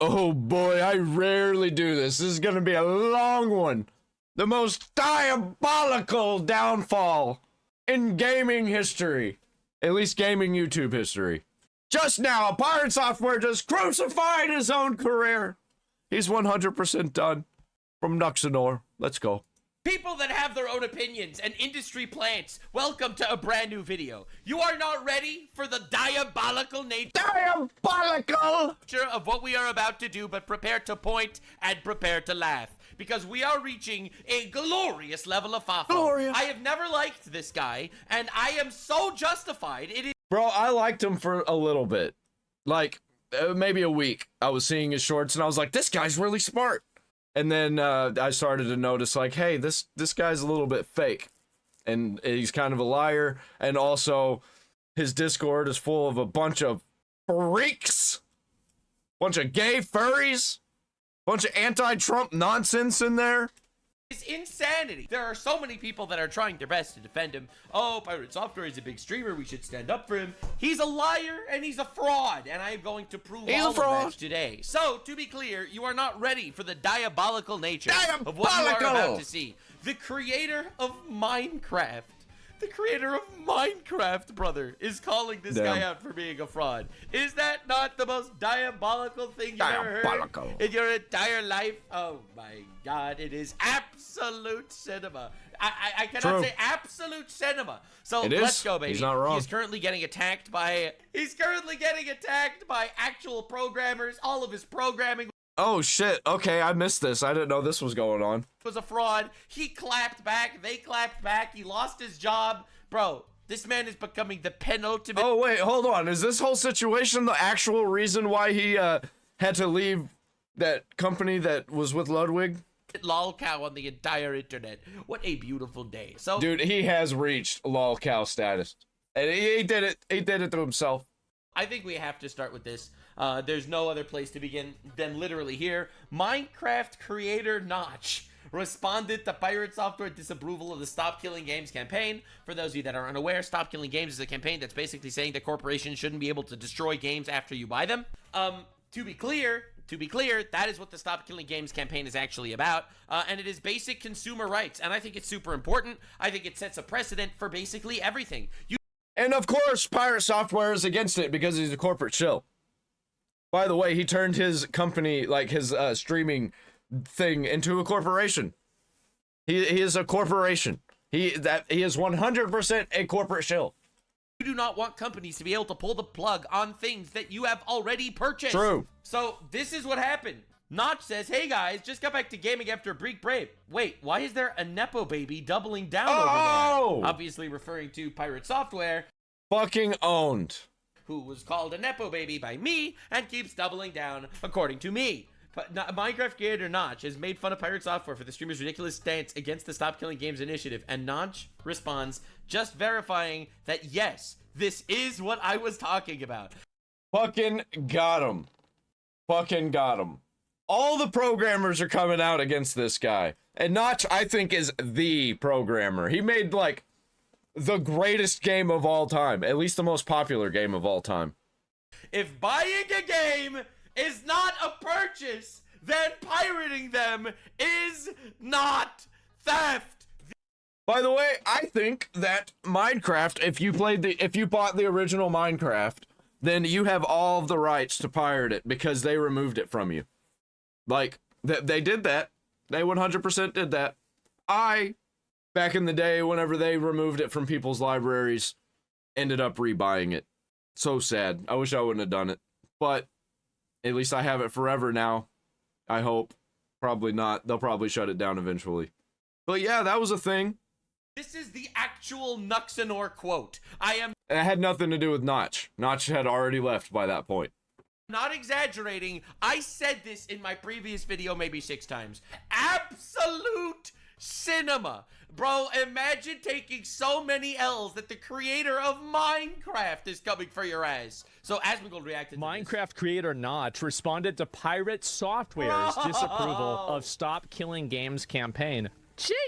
Oh boy, I rarely do this. This is gonna be a long one. The most diabolical downfall in gaming history. At least gaming YouTube history. Just now, Pirate Software just crucified his own career. He's 100% done. From Nuxanor. Let's go. People that have their own opinions and industry plants, welcome to a brand new video. You are not ready for the diabolical nature of what we are about to do, but prepare to point and prepare to laugh. Because we are reaching a glorious level of Fafo. Glorious. I have never liked this guy, and I am so justified. It is. Bro, I liked him for a little bit. Like, maybe a week. I was seeing his shorts and I was like, this guy's really smart. And then I started to notice, like, hey, this guy's a little bit fake. And he's kind of a liar. And also, his Discord is full of a bunch of freaks. Bunch of gay furries. Bunch of anti-Trump nonsense in there. It's insanity. There are so many people that are trying their best to defend him. Oh, Pirate Software is a big streamer. We should stand up for him. He's a liar and he's a fraud, and I am going to prove all of that today. So, to be clear, you are not ready for the diabolical nature of what you are about to see. The creator of Minecraft. The creator of Minecraft, brother, is calling this guy out for being a fraud. Is that not the most diabolical thing you've ever heard in your entire life? Oh my God, it is absolute cinema. I cannot say absolute cinema. So let's go, baby. He's not wrong. He's currently getting attacked by actual programmers. All of his programming Oh shit, okay, I missed this. I didn't know this was going on. Was a fraud. He clapped back. They clapped back. He lost his job. Bro, this man is becoming the penultimate. Oh wait, hold on. Is this whole situation the actual reason why he had to leave that company that was with Ludwig? Lolcow on the entire internet. What a beautiful day. So, dude, he has reached lolcow status. And he did it. He did it to himself. I think we have to start with this. There's no other place to begin than literally here. Minecraft creator Notch responded to Pirate Software disapproval of the Stop Killing Games campaign. For those of you that are unaware, Stop Killing Games is a campaign that's basically saying that corporations shouldn't be able to destroy games after you buy them. To be clear, that is what the Stop Killing Games campaign is actually about, and it is basic consumer rights, and I think it's super important. I think it sets a precedent for basically everything. And of course, Pirate Software is against it because he's a corporate shill. By the way, he turned his company, like his streaming thing, into a corporation. He is a corporation. He is 100% a corporate shill. You do not want companies to be able to pull the plug on things that you have already purchased. True. So this is what happened. Notch says, hey guys, just got back to gaming after a brief break. Wait, why is there a Nepo baby doubling down over there? Obviously referring to Pirate Software. Fucking owned. Who was called a Nepo baby by me and keeps doubling down, according to me. But Minecraft creator Notch has made fun of Pirate Software for the streamer's ridiculous stance against the Stop Killing Games initiative, and Notch responds, just verifying that yes, this is what I was talking about. Fucking got him. Fucking got him. All the programmers are coming out against this guy. And Notch, I think, is the programmer. He made, like, the greatest game of all time. At least the most popular game of all time. If buying a game is not a purchase, then pirating them is not theft. By the way, I think that Minecraft, if you bought the original Minecraft, then you have all of the rights to pirate it because they removed it from you. Like, they did that. They 100% did that. Back in the day, whenever they removed it from people's libraries, ended up rebuying it. So sad. I wish I wouldn't have done it. But at least I have it forever now. I hope. Probably not. They'll probably shut it down eventually. But yeah, that was a thing. This is the actual Nuxanor quote. It had nothing to do with Notch. Notch had already left by that point. Not exaggerating. I said this in my previous video maybe 6 times. Absolute cinema. Bro, imagine taking so many L's that the creator of Minecraft is coming for your ass. So as we go react to Minecraft creator Notch responded to Pirate Software's disapproval of Stop Killing Games campaign.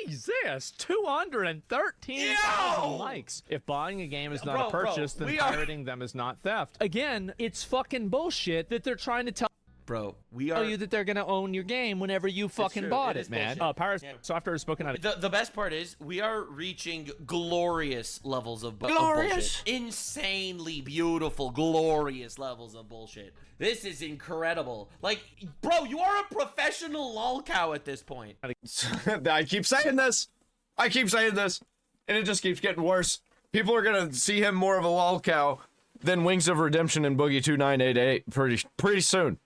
Jesus, 213,000 likes. If buying a game is not a purchase, then pirating them is not theft. Again, it's fucking bullshit that they're trying to tell. Bro, we Tell are... you that they're gonna own your game whenever you fucking bought It it, is man. bullshit. Pirates Software has spoken out. The best part is we are reaching glorious levels of bullshit. Insanely beautiful, glorious levels of bullshit. This is incredible. Like, bro, you are a professional lolcow at this point. I keep saying this. And it just keeps getting worse. People are gonna see him more of a lolcow than Wings of Redemption and Boogie 2988 pretty soon.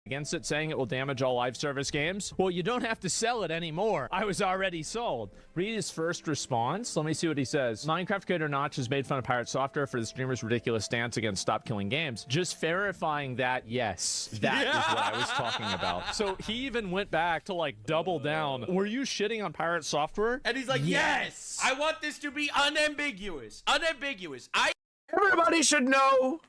Against it, saying it will damage all live service games. Well, you don't have to sell it anymore. I was already sold. Read his first response. Let me see what he says. Minecraft creator Notch has made fun of Pirate Software for the streamer's ridiculous stance against Stop Killing Games. Just verifying that, yes, that is what I was talking about. So he even went back to like double down. Were you shitting on Pirate Software? And he's like, yes, I want this to be unambiguous. Unambiguous. Everybody should know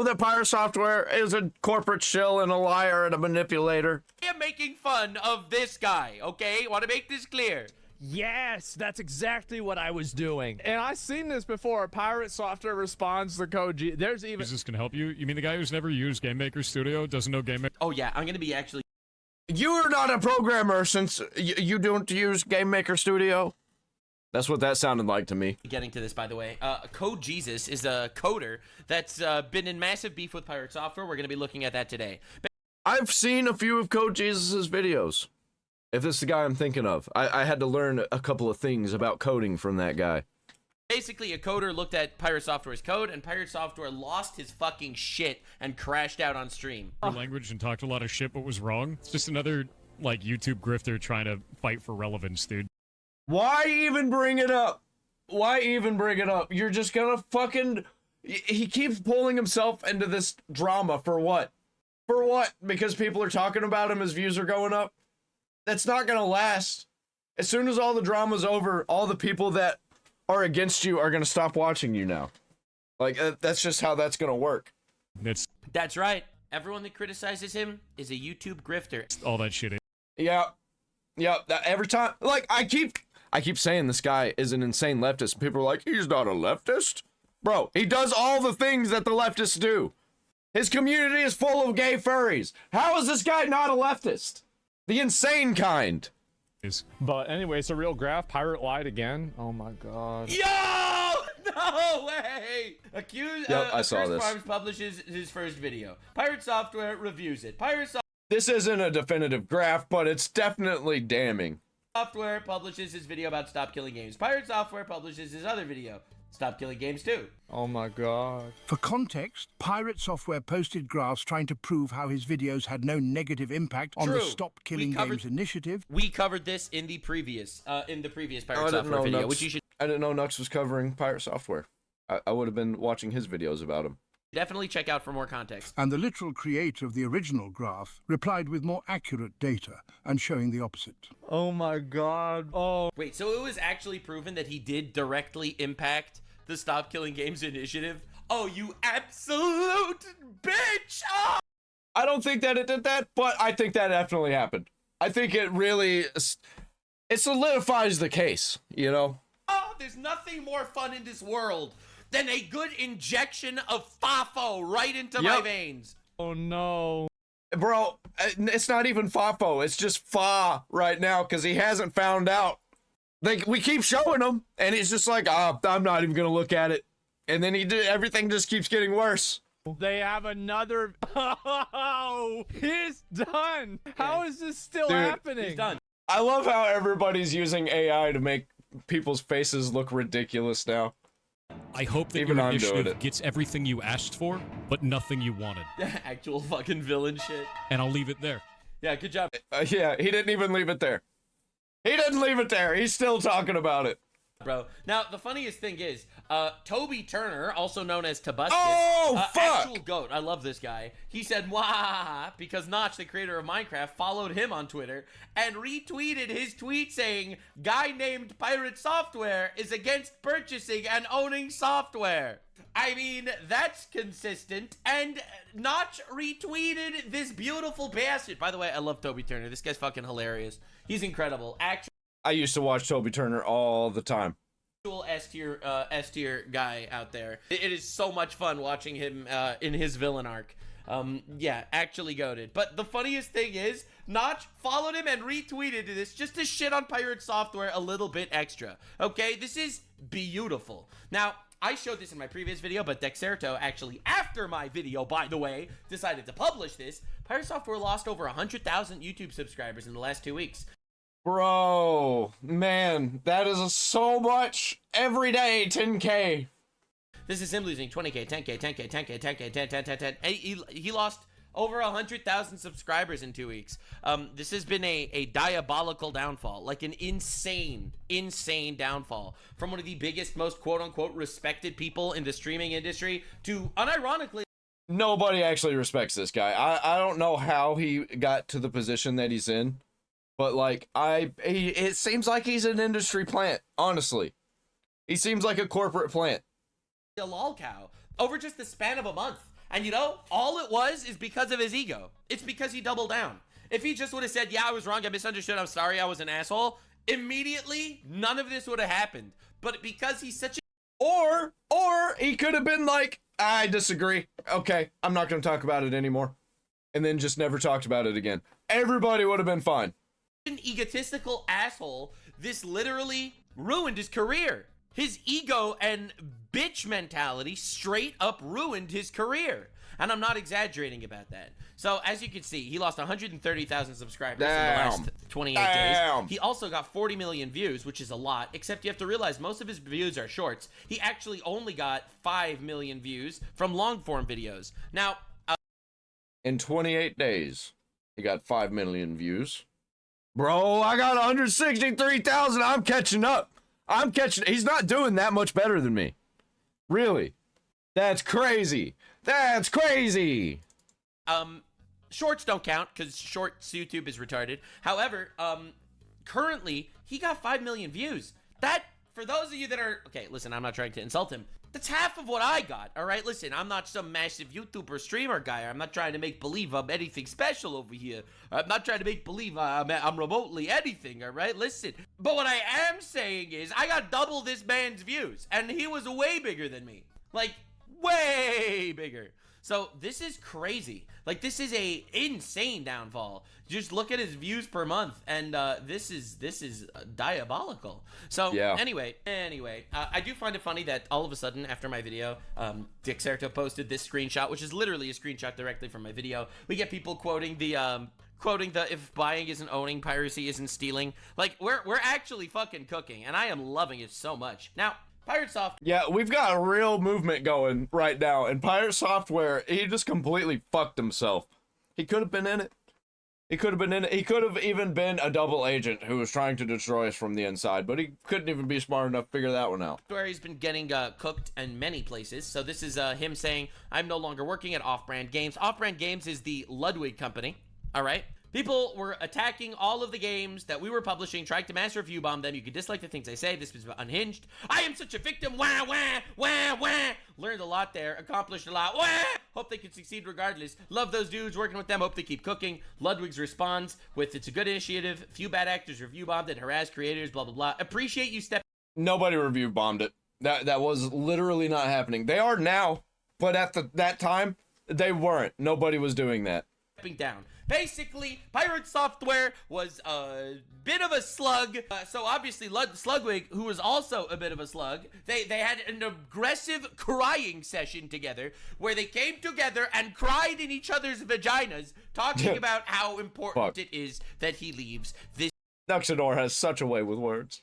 that Pirate Software is a corporate shill and a liar and a manipulator. I am making fun of this guy, okay? Want to make this clear? Yes, that's exactly what I was doing. And I've seen this before. Pirate Software responds to Koji. There's even... Is this gonna help you? You mean the guy who's never used Game Maker Studio, doesn't know Game Maker? Oh, yeah, I'm going to be actually... You're not a programmer since you don't use Game Maker Studio. That's what that sounded like to me. Getting to this, by the way. Code Jesus is a coder that's been in massive beef with Pirate Software. We're going to be looking at that today. I've seen a few of Code Jesus' videos. If this is the guy I'm thinking of. I had to learn a couple of things about coding from that guy. Basically, a coder looked at Pirate Software's code, and Pirate Software lost his fucking shit and crashed out on stream. Language and talked a lot of shit, but was wrong. It's just another, like, YouTube grifter trying to fight for relevance, dude. Why even bring it up? You're just gonna fucking... He keeps pulling himself into this drama for what? Because people are talking about him, his views are going up? That's not gonna last. As soon as all the drama's over, all the people that are against you are gonna stop watching you now. Like, that's just how that's gonna work. That's right. Everyone that criticizes him is a YouTube grifter. All that shit. Yeah. Every time... Like, I keep saying this guy is an insane leftist. People are like, he's not a leftist. Bro, he does all the things that the leftists do. His community is full of gay furries. How is this guy not a leftist? The insane kind. But anyway, it's a real graph. Pirate lied again. Oh my god. Yo! No way! I saw this. Farms publishes his first video. Pirate Software reviews it. This isn't a definitive graph, but it's definitely damning. Software publishes his video about Stop Killing Games. Pirate Software publishes his other video, Stop Killing Games 2. Oh my god. For context, Pirate Software posted graphs trying to prove how his videos had no negative impact on the Stop Killing Games initiative. We covered this in the previous Pirate Software video, which you should... I didn't know Nux was covering Pirate Software. I would have been watching his videos about him. definitely check out for more context. And the literal creator of the original graph replied with more accurate data and showing the opposite. Oh my god. Oh. Wait, so it was actually proven that he did directly impact the Stop Killing Games initiative? Oh, you absolute bitch! Oh! I don't think that it did that, but I think that definitely happened. I think it really, it solidifies the case, you know? Oh, there's nothing more fun in this world than a good injection of FAFO right into my veins. Oh no. Bro, it's not even FAFO, it's just Fa right now, because he hasn't found out. Like, we keep showing him, and he's just like, oh, I'm not even gonna look at it. And then everything just keeps getting worse. They have another. Oh, he's done. How is this still happening? He's done. I love how everybody's using AI to make people's faces look ridiculous now. I hope that Even your I'm doing initiative it. gets everything you asked for, but nothing you wanted. Actual fucking villain shit. And I'll leave it there. Yeah, good job. Yeah, he didn't even leave it there. He didn't leave it there. He's still talking about it. Bro. Now, the funniest thing is, Toby Turner, also known as Tobuscus, fuck! actual goat, I love this guy. He said, wah, because Notch, the creator of Minecraft, followed him on Twitter and retweeted his tweet saying, guy named Pirate Software is against purchasing and owning software. I mean, that's consistent, and Notch retweeted this beautiful bastard. By the way, I love Toby Turner. This guy's fucking hilarious. He's incredible. I used to watch Toby Turner all the time. S tier guy out there. It is so much fun watching him in his villain arc. Yeah, actually goated. But the funniest thing is, Notch followed him and retweeted this just to shit on Pirate Software a little bit extra. Okay, this is beautiful. Now, I showed this in my previous video, but Dexerto actually, after my video, by the way, decided to publish this. Pirate Software lost over 100,000 YouTube subscribers in the last 2 weeks. Bro, man, that is so much every day, 10K. This is him losing 20K, 10K, 10K, 10K, 10K, 10, 10, 10, 10. And he lost over 100,000 subscribers in 2 weeks. This has been a diabolical downfall, like an insane downfall from one of the biggest, most quote-unquote respected people in the streaming industry to, unironically, nobody actually respects this guy. I don't know how he got to the position that he's in, but like it seems like he's an industry plant, honestly. He seems like a corporate plant. a lol cow over just the span of a month. And you know, all it was is because of his ego. It's because he doubled down. If he just would have said, yeah, I was wrong, I misunderstood, I'm sorry, I was an asshole, immediately, none of this would have happened. But because he's such a... Or he could have been like, I disagree. Okay, I'm not going to talk about it anymore. And then just never talked about it again. Everybody would have been fine. An egotistical asshole, this literally ruined his career. His ego and bitch mentality straight up ruined his career. And I'm not exaggerating about that. So, as you can see, he lost 130,000 subscribers in the last 28 days. He also got 40 million views, which is a lot, except you have to realize most of his views are shorts. He actually only got 5 million views from long-form videos. Now, in 28 days, he got 5 million views. Bro, I got 163,000. I'm catching up. He's not doing that much better than me. Really. That's crazy. That's crazy. Shorts don't count because shorts YouTube is retarded. However, currently he got 5 million views. That, for those of you that are, okay, listen, I'm not trying to insult him. That's half of what I got, all right? Listen, I'm not some massive YouTuber streamer guy. I'm not trying to make believe I'm anything special over here. I'm not trying to make believe I'm remotely anything, all right? Listen, but what I am saying is I got double this man's views, and he was way bigger than me. Like, way bigger. So this is crazy. Like, this is a insane downfall. Just look at his views per month, and this is diabolical. So yeah. Anyway, I do find it funny that all of a sudden after my video, Dexerto posted this screenshot, which is literally a screenshot directly from my video. We get people quoting the if buying isn't owning, piracy isn't stealing. Like, we're actually fucking cooking, and I am loving it so much. Now, Pirate Software. Yeah, we've got a real movement going right now, and Pirate Software, he just completely fucked himself. He could have been in it. He could have been in it. He could have even been a double agent who was trying to destroy us from the inside, but he couldn't even be smart enough to figure that one out. Where he's been getting cooked in many places. So this is him saying, I'm no longer working at Off-Brand Games. Off-Brand Games is the Ludwig company, all right? People were attacking all of the games that we were publishing, trying to mass review bomb them. You can dislike the things I say. This was unhinged. I am such a victim. Wah, wah, wah, wah. Learned a lot there. Accomplished a lot. Wah. Hope they can succeed regardless. Love those dudes. Working with them. Hope they keep cooking. Ludwig's responds with, it's a good initiative. Few bad actors review bombed and harassed creators. Blah, blah, blah. Appreciate you stepping. Nobody review bombed it. That was literally not happening. They are now, but at that time, they weren't. Nobody was doing that. Down. Basically, Pirate Software was a bit of a slug. So obviously, Slugwig, who was also a bit of a slug, they had an aggressive crying session together where they came together and cried in each other's vaginas, talking about how important it is that he leaves this. Nuxanor has such a way with words.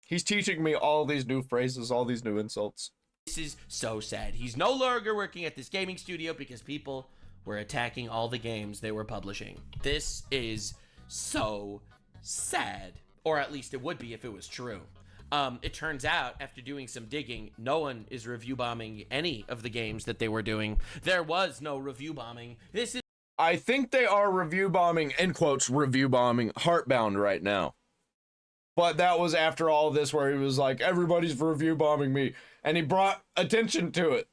He's teaching me all these new phrases, all these new insults. This is so sad. He's no longer working at this gaming studio because people were attacking all the games they were publishing. This is so sad. Or at least it would be if it was true. It turns out, after doing some digging, no one is review bombing any of the games that they were doing. There was no review bombing. This is... I think they are review bombing, in quotes, review bombing Heartbound right now. But that was after all this where he was like, everybody's review bombing me. And he brought attention to it.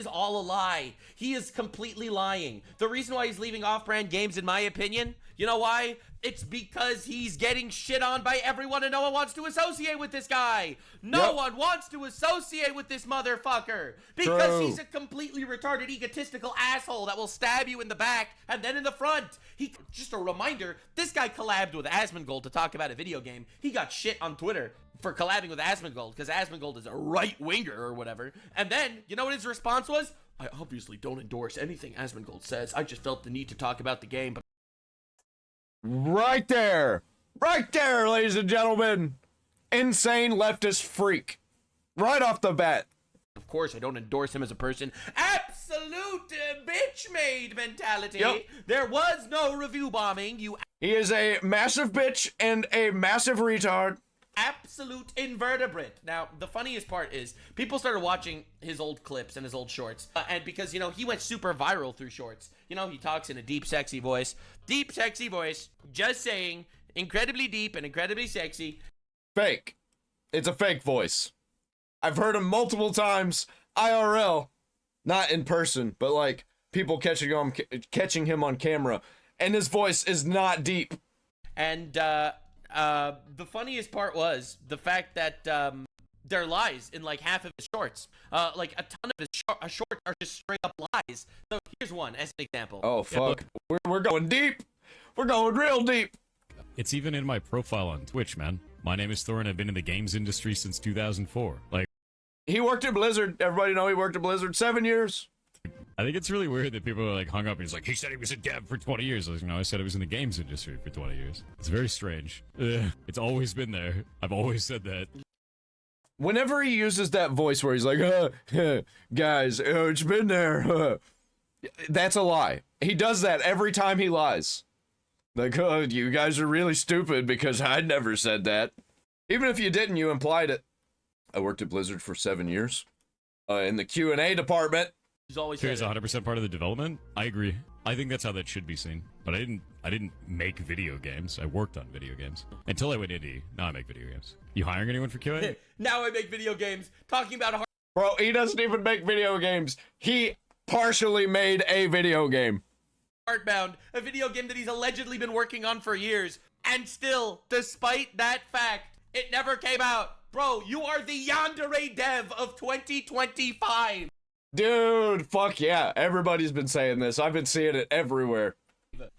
is all a lie. He is completely lying. The reason why he's leaving off-brand games, in my opinion, you know why? It's because he's getting shit on by everyone and no one wants to associate with this guy. No one wants to associate with this motherfucker because he's a completely retarded, egotistical asshole that will stab you in the back and then in the front. Just a reminder, this guy collabed with Asmongold to talk about a video game. He got shit on Twitter for collabing with Asmongold because Asmongold is a right-winger or whatever. And then, you know what his response was? I obviously don't endorse anything Asmongold says. I just felt the need to talk about the game. But right there, ladies and gentlemen. Insane leftist freak. Right off the bat. Of course, I don't endorse him as a person. Absolute bitch-made mentality. Yep. There was no review bombing. He is a massive bitch and a massive retard. Absolute invertebrate. Now, the funniest part is people started watching his old clips and his old shorts. And because, you know, he went super viral through shorts. You know, he talks in a deep, sexy voice. Deep, sexy voice. Just saying. Incredibly deep and incredibly sexy. Fake. It's a fake voice. I've heard him multiple times IRL. Not in person, but like people catching him on camera. And his voice is not deep. And, the funniest part was the fact that there are lies in like half of his shorts. Like a ton of his shorts are just straight up lies. So here's one as an example. Oh fuck, we're going deep. We're going real deep. It's even in my profile on Twitch, man. My name is Thor, and I've been in the games industry since 2004. Like, he worked at Blizzard. Everybody know he worked at Blizzard 7 years. I think it's really weird that people are like hung up and he's like, he said he was a dev for 20 years. I was like, no, I said I was in the games industry for 20 years. It's very strange. It's always been there. I've always said that. Whenever he uses that voice where he's like, guys, it's been there. That's a lie. He does that every time he lies. Like, oh, you guys are really stupid because I never said that. Even if you didn't, you implied it. I worked at Blizzard for 7 years. In the Q&A department. He's always Here's 100% part of the development. I agree. I think that's how that should be seen. But I didn't make video games. I worked on video games until I went indie. Now I make video games. You hiring anyone for QA? Now I make video games. Talking about Bro, he doesn't even make video games. He partially made a video game. Heartbound, a video game that he's allegedly been working on for years, and still, despite that fact, it never came out. Bro, you are the yandere dev of 2025. Dude, fuck yeah. Everybody's been saying this. I've been seeing it everywhere.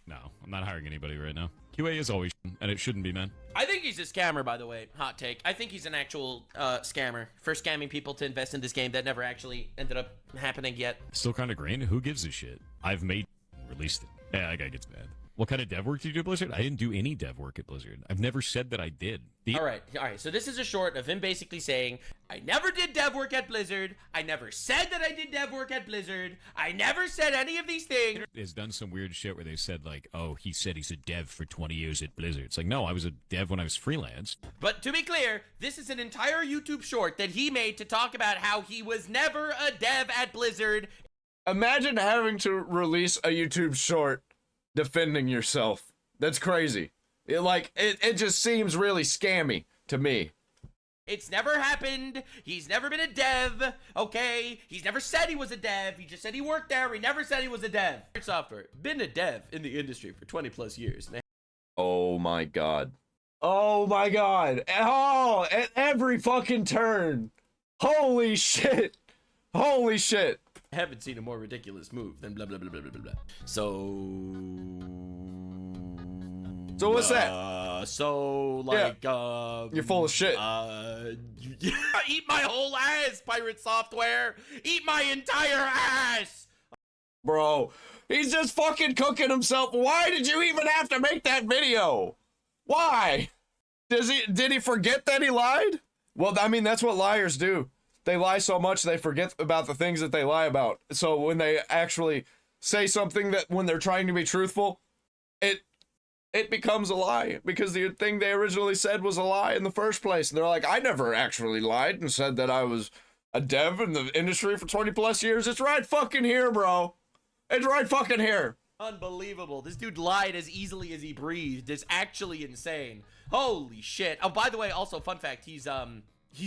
No, I'm not hiring anybody right now. QA is always, and it shouldn't be, man. I think he's a scammer, by the way. Hot take. I think he's an actual scammer for scamming people to invest in this game that never actually ended up happening yet. Still kind of green. Who gives a shit? I've made released it. Yeah, that guy gets mad. What kind of dev work did you do at Blizzard? I didn't do any dev work at Blizzard. I've never said that I did. All right. So this is a short of him basically saying, I never did dev work at Blizzard. I never said that I did dev work at Blizzard. I never said any of these things. Has done some weird shit where they said like, oh, he said he's a dev for 20 years at Blizzard. It's like, no, I was a dev when I was freelance. But to be clear, this is an entire YouTube short that he made to talk about how he was never a dev at Blizzard. Imagine having to release a YouTube short defending yourself. That's crazy. It just seems really scammy to me. It's never happened. He's never been a dev, okay? He's never said he was a dev. He just said he worked there. He never said he was a dev. Software. Been a dev in the industry for 20 plus years. Oh my god. Oh my god. Oh, at every fucking turn. Holy shit. Holy shit. I haven't seen a more ridiculous move than blah, blah, blah, blah, blah, blah. So what's that? You're full of shit. Eat my whole ass, Pirate Software. Eat my entire ass. Bro, he's just fucking cooking himself. Why did you even have to make that video? Why? Did he forget that he lied? Well, I mean, that's what liars do. They lie so much they forget about the things that they lie about. So when they actually say something that when they're trying to be truthful, it becomes a lie because the thing they originally said was a lie in the first place. And they're like, I never actually lied and said that I was a dev in the industry for 20 plus years. It's right fucking here, bro. It's right fucking here. Unbelievable. This dude lied as easily as he breathed. It's actually insane. Holy shit. Oh, by the way, also fun fact, he's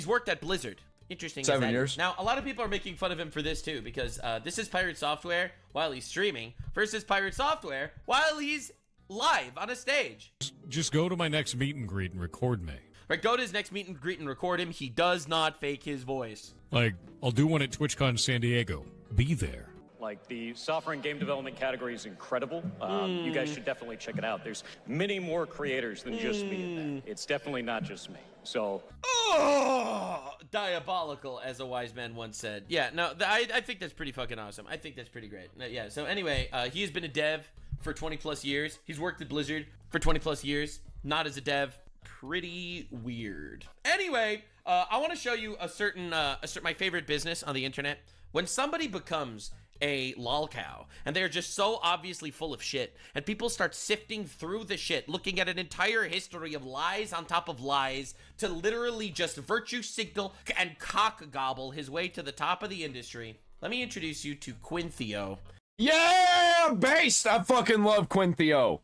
worked at Blizzard. Interesting. 7 years. Now, a lot of people are making fun of him for this too, because this is Pirate Software while he's streaming versus Pirate Software while he's live on a stage. Just go to my next meet and greet and record me. Right, go to his next meet and greet and record him. He does not fake his voice. Like, I'll do one at TwitchCon San Diego. Be there. Like, the software and game development category is incredible. You guys should definitely check it out. There's many more creators than just me in that. It's definitely not just me. So... Oh, diabolical, as a wise man once said. Yeah, no, I think that's pretty fucking awesome. I think that's pretty great. Yeah, so anyway, he has been a dev for 20 plus years. He's worked at Blizzard for 20 plus years. Not as a dev. Pretty weird. Anyway, I want to show you a certain my favorite business on the internet. When somebody becomes a lolcow and they're just so obviously full of shit, and people start sifting through the shit, looking at an entire history of lies on top of lies to literally just virtue signal and cock gobble his way to the top of the industry. Let me introduce you to Quinthio. Yeah, based. I fucking love Quinthio.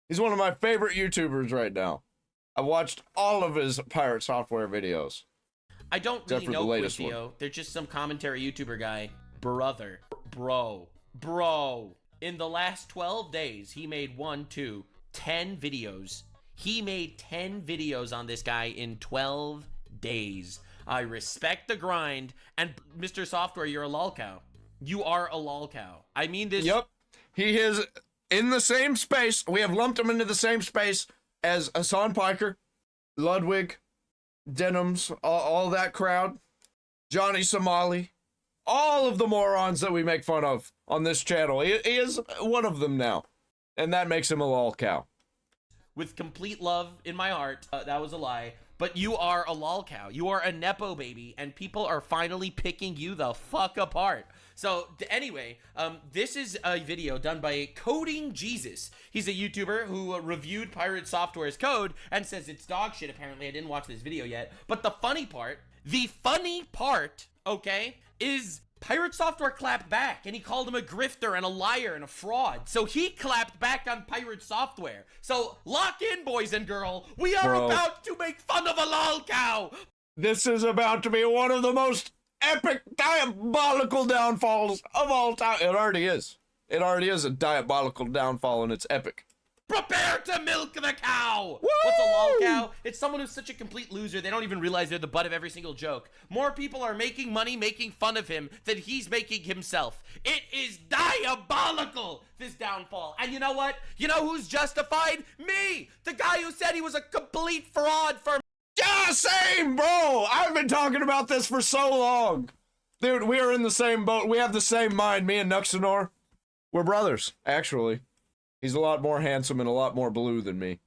He's one of my favorite YouTubers right now. I've watched all of his Pirate Software videos. I don't really know Quinthio. They're just some commentary YouTuber guy. Brother. Bro. In the last 12 days, he made 10 videos. He made 10 videos on this guy in 12 days. I respect the grind. And Mr. Software, you're a lolcow. You are a lolcow. I mean this. Yep. He is in the same space. We have lumped him into the same space as Hassan Piker, Ludwig, Denims, all that crowd, Johnny Somali, all of the morons that we make fun of on this channel. He is one of them now, and that makes him a lolcow. With complete love in my heart, that was a lie, but you are a lolcow. You are a nepo baby, and people are finally picking you the fuck apart. So anyway, this is a video done by Coding Jesus. He's a YouTuber who reviewed Pirate Software's code and says it's dog shit. Apparently, I didn't watch this video yet. But the funny part, okay, is Pirate Software clapped back, and he called him a grifter and a liar and a fraud. So he clapped back on Pirate Software. So lock in, boys and girls. We are about to make fun of a lolcow. This is about to be one of the most epic, diabolical downfalls of all time. It already is. It already is a diabolical downfall, and it's epic. Prepare to milk the cow! Woo! What's a lolcow? It's someone who's such a complete loser, they don't even realize they're the butt of every single joke. More people are making money making fun of him than he's making himself. It is diabolical, this downfall. And you know what? You know who's justified? Me! The guy who said he was a complete fraud for... Yeah, same, bro! I've been talking about this for so long. Dude, we are in the same boat. We have the same mind, me and Nuxanor. We're brothers, actually. He's a lot more handsome and a lot more blue than me.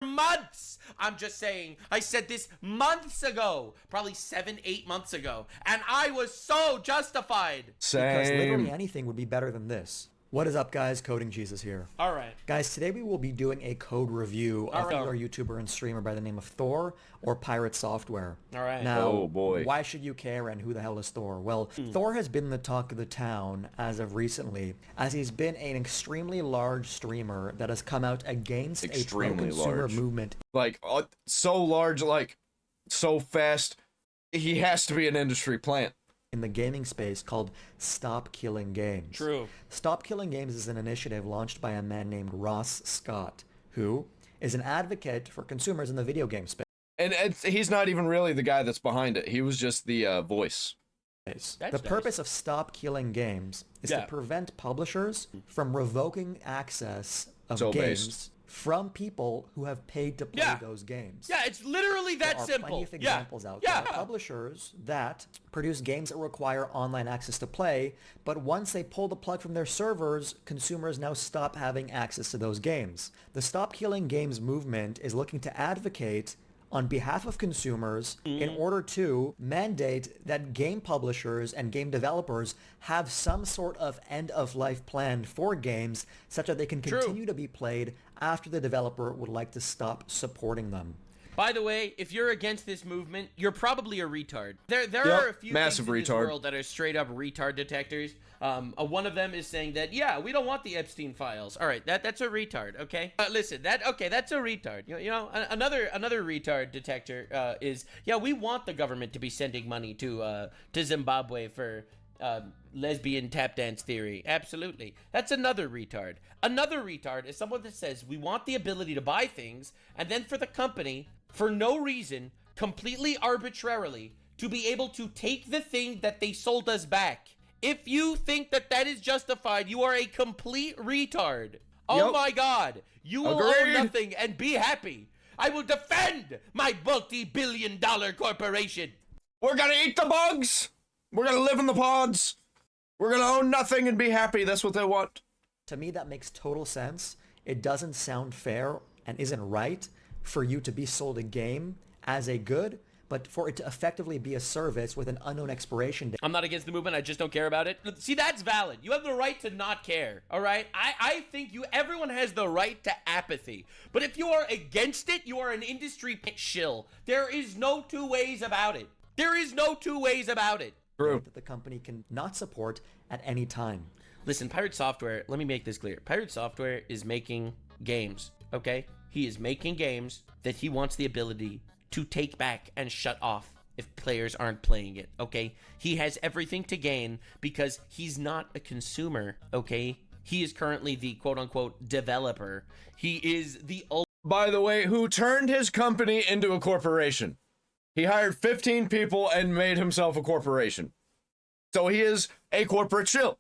Months! I'm just saying, I said this months ago. Probably 7-8 months ago. And I was so justified. Same. Because literally anything would be better than this. What is up, guys? Coding Jesus here. All right. Guys, today we will be doing a code review of either a YouTuber and streamer by the name of Thor or Pirate Software. All right. Now, oh boy, why should you care, and who the hell is Thor? Well, Thor has been the talk of the town as of recently, as he's been an extremely large streamer that has come out against a pro-consumer movement. Like, so large, like, so fast, he has to be an industry plant. In the gaming space called Stop Killing Games. True. Stop Killing Games is an initiative launched by a man named Ross Scott, who is an advocate for consumers in the video game space. And he's not even really the guy that's behind it. He was just the voice. The purpose of Stop Killing Games is to prevent publishers from revoking access of games from people who have paid to play those games. Yeah, it's literally that there are simple. Plenty of examples out there. Publishers that produce games that require online access to play, but once they pull the plug from their servers, consumers now stop having access to those games. The Stop Killing Games movement is looking to advocate on behalf of consumers in order to mandate that game publishers and game developers have some sort of end-of-life plan for games such that they can continue to be played after the developer would like to stop supporting them. By the way, if you're against this movement, you're probably a retard. There Yep, are a few massive things in this retard. world that are straight up retard detectors. One of them is saying that, yeah, we don't want the Epstein files. All right, that's a retard, okay? Listen, that's a retard. You know, another retard detector is, yeah, we want the government to be sending money to Zimbabwe for lesbian tap dance theory. Absolutely. That's another retard. Another retard is someone that says we want the ability to buy things and then for the company, for no reason, completely arbitrarily, to be able to take the thing that they sold us back. If you think that that is justified, you are a complete retard. Oh Yep. my God. You will own Agreed. nothing and be happy. I will defend my multi-billion-dollar corporation. We're gonna eat the bugs. We're gonna live in the pods. We're gonna own nothing and be happy. That's what they want. To me, that makes total sense. It doesn't sound fair and isn't right for you to be sold a game as a good, but for it to effectively be a service with an unknown expiration date. I'm not against the movement. I just don't care about it. See, that's valid. You have the right to not care, all right? I think everyone has the right to apathy. But if you are against it, you are an industry shill. There is no two ways about it. There is no two ways about it. True. That the company can not support at any time. Listen, Pirate Software, let me make this clear. Pirate Software is making games, okay? He is making games that he wants the ability to take back and shut off if players aren't playing it, okay? He has everything to gain because he's not a consumer, okay? He is currently the quote-unquote developer. He is the By the way, who turned his company into a corporation. He hired 15 people and made himself a corporation. So he is a corporate shill.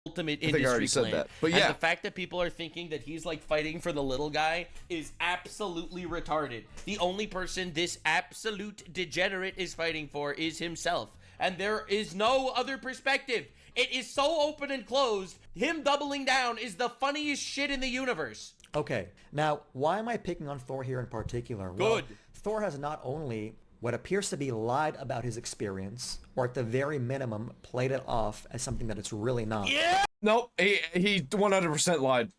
ultimate I think I industry already said plan. that, but And yeah. the fact that people are thinking that he's like fighting for the little guy is absolutely retarded. The only person this absolute degenerate is fighting for is himself. And there is no other perspective. It is so open and closed. Him doubling down is the funniest shit in the universe. Okay, now why am I picking on Thor here in particular? Good. Well, Thor has not only what appears to be lied about his experience, or at the very minimum, played it off as something that it's really not. Yeah. Nope, he 100% lied.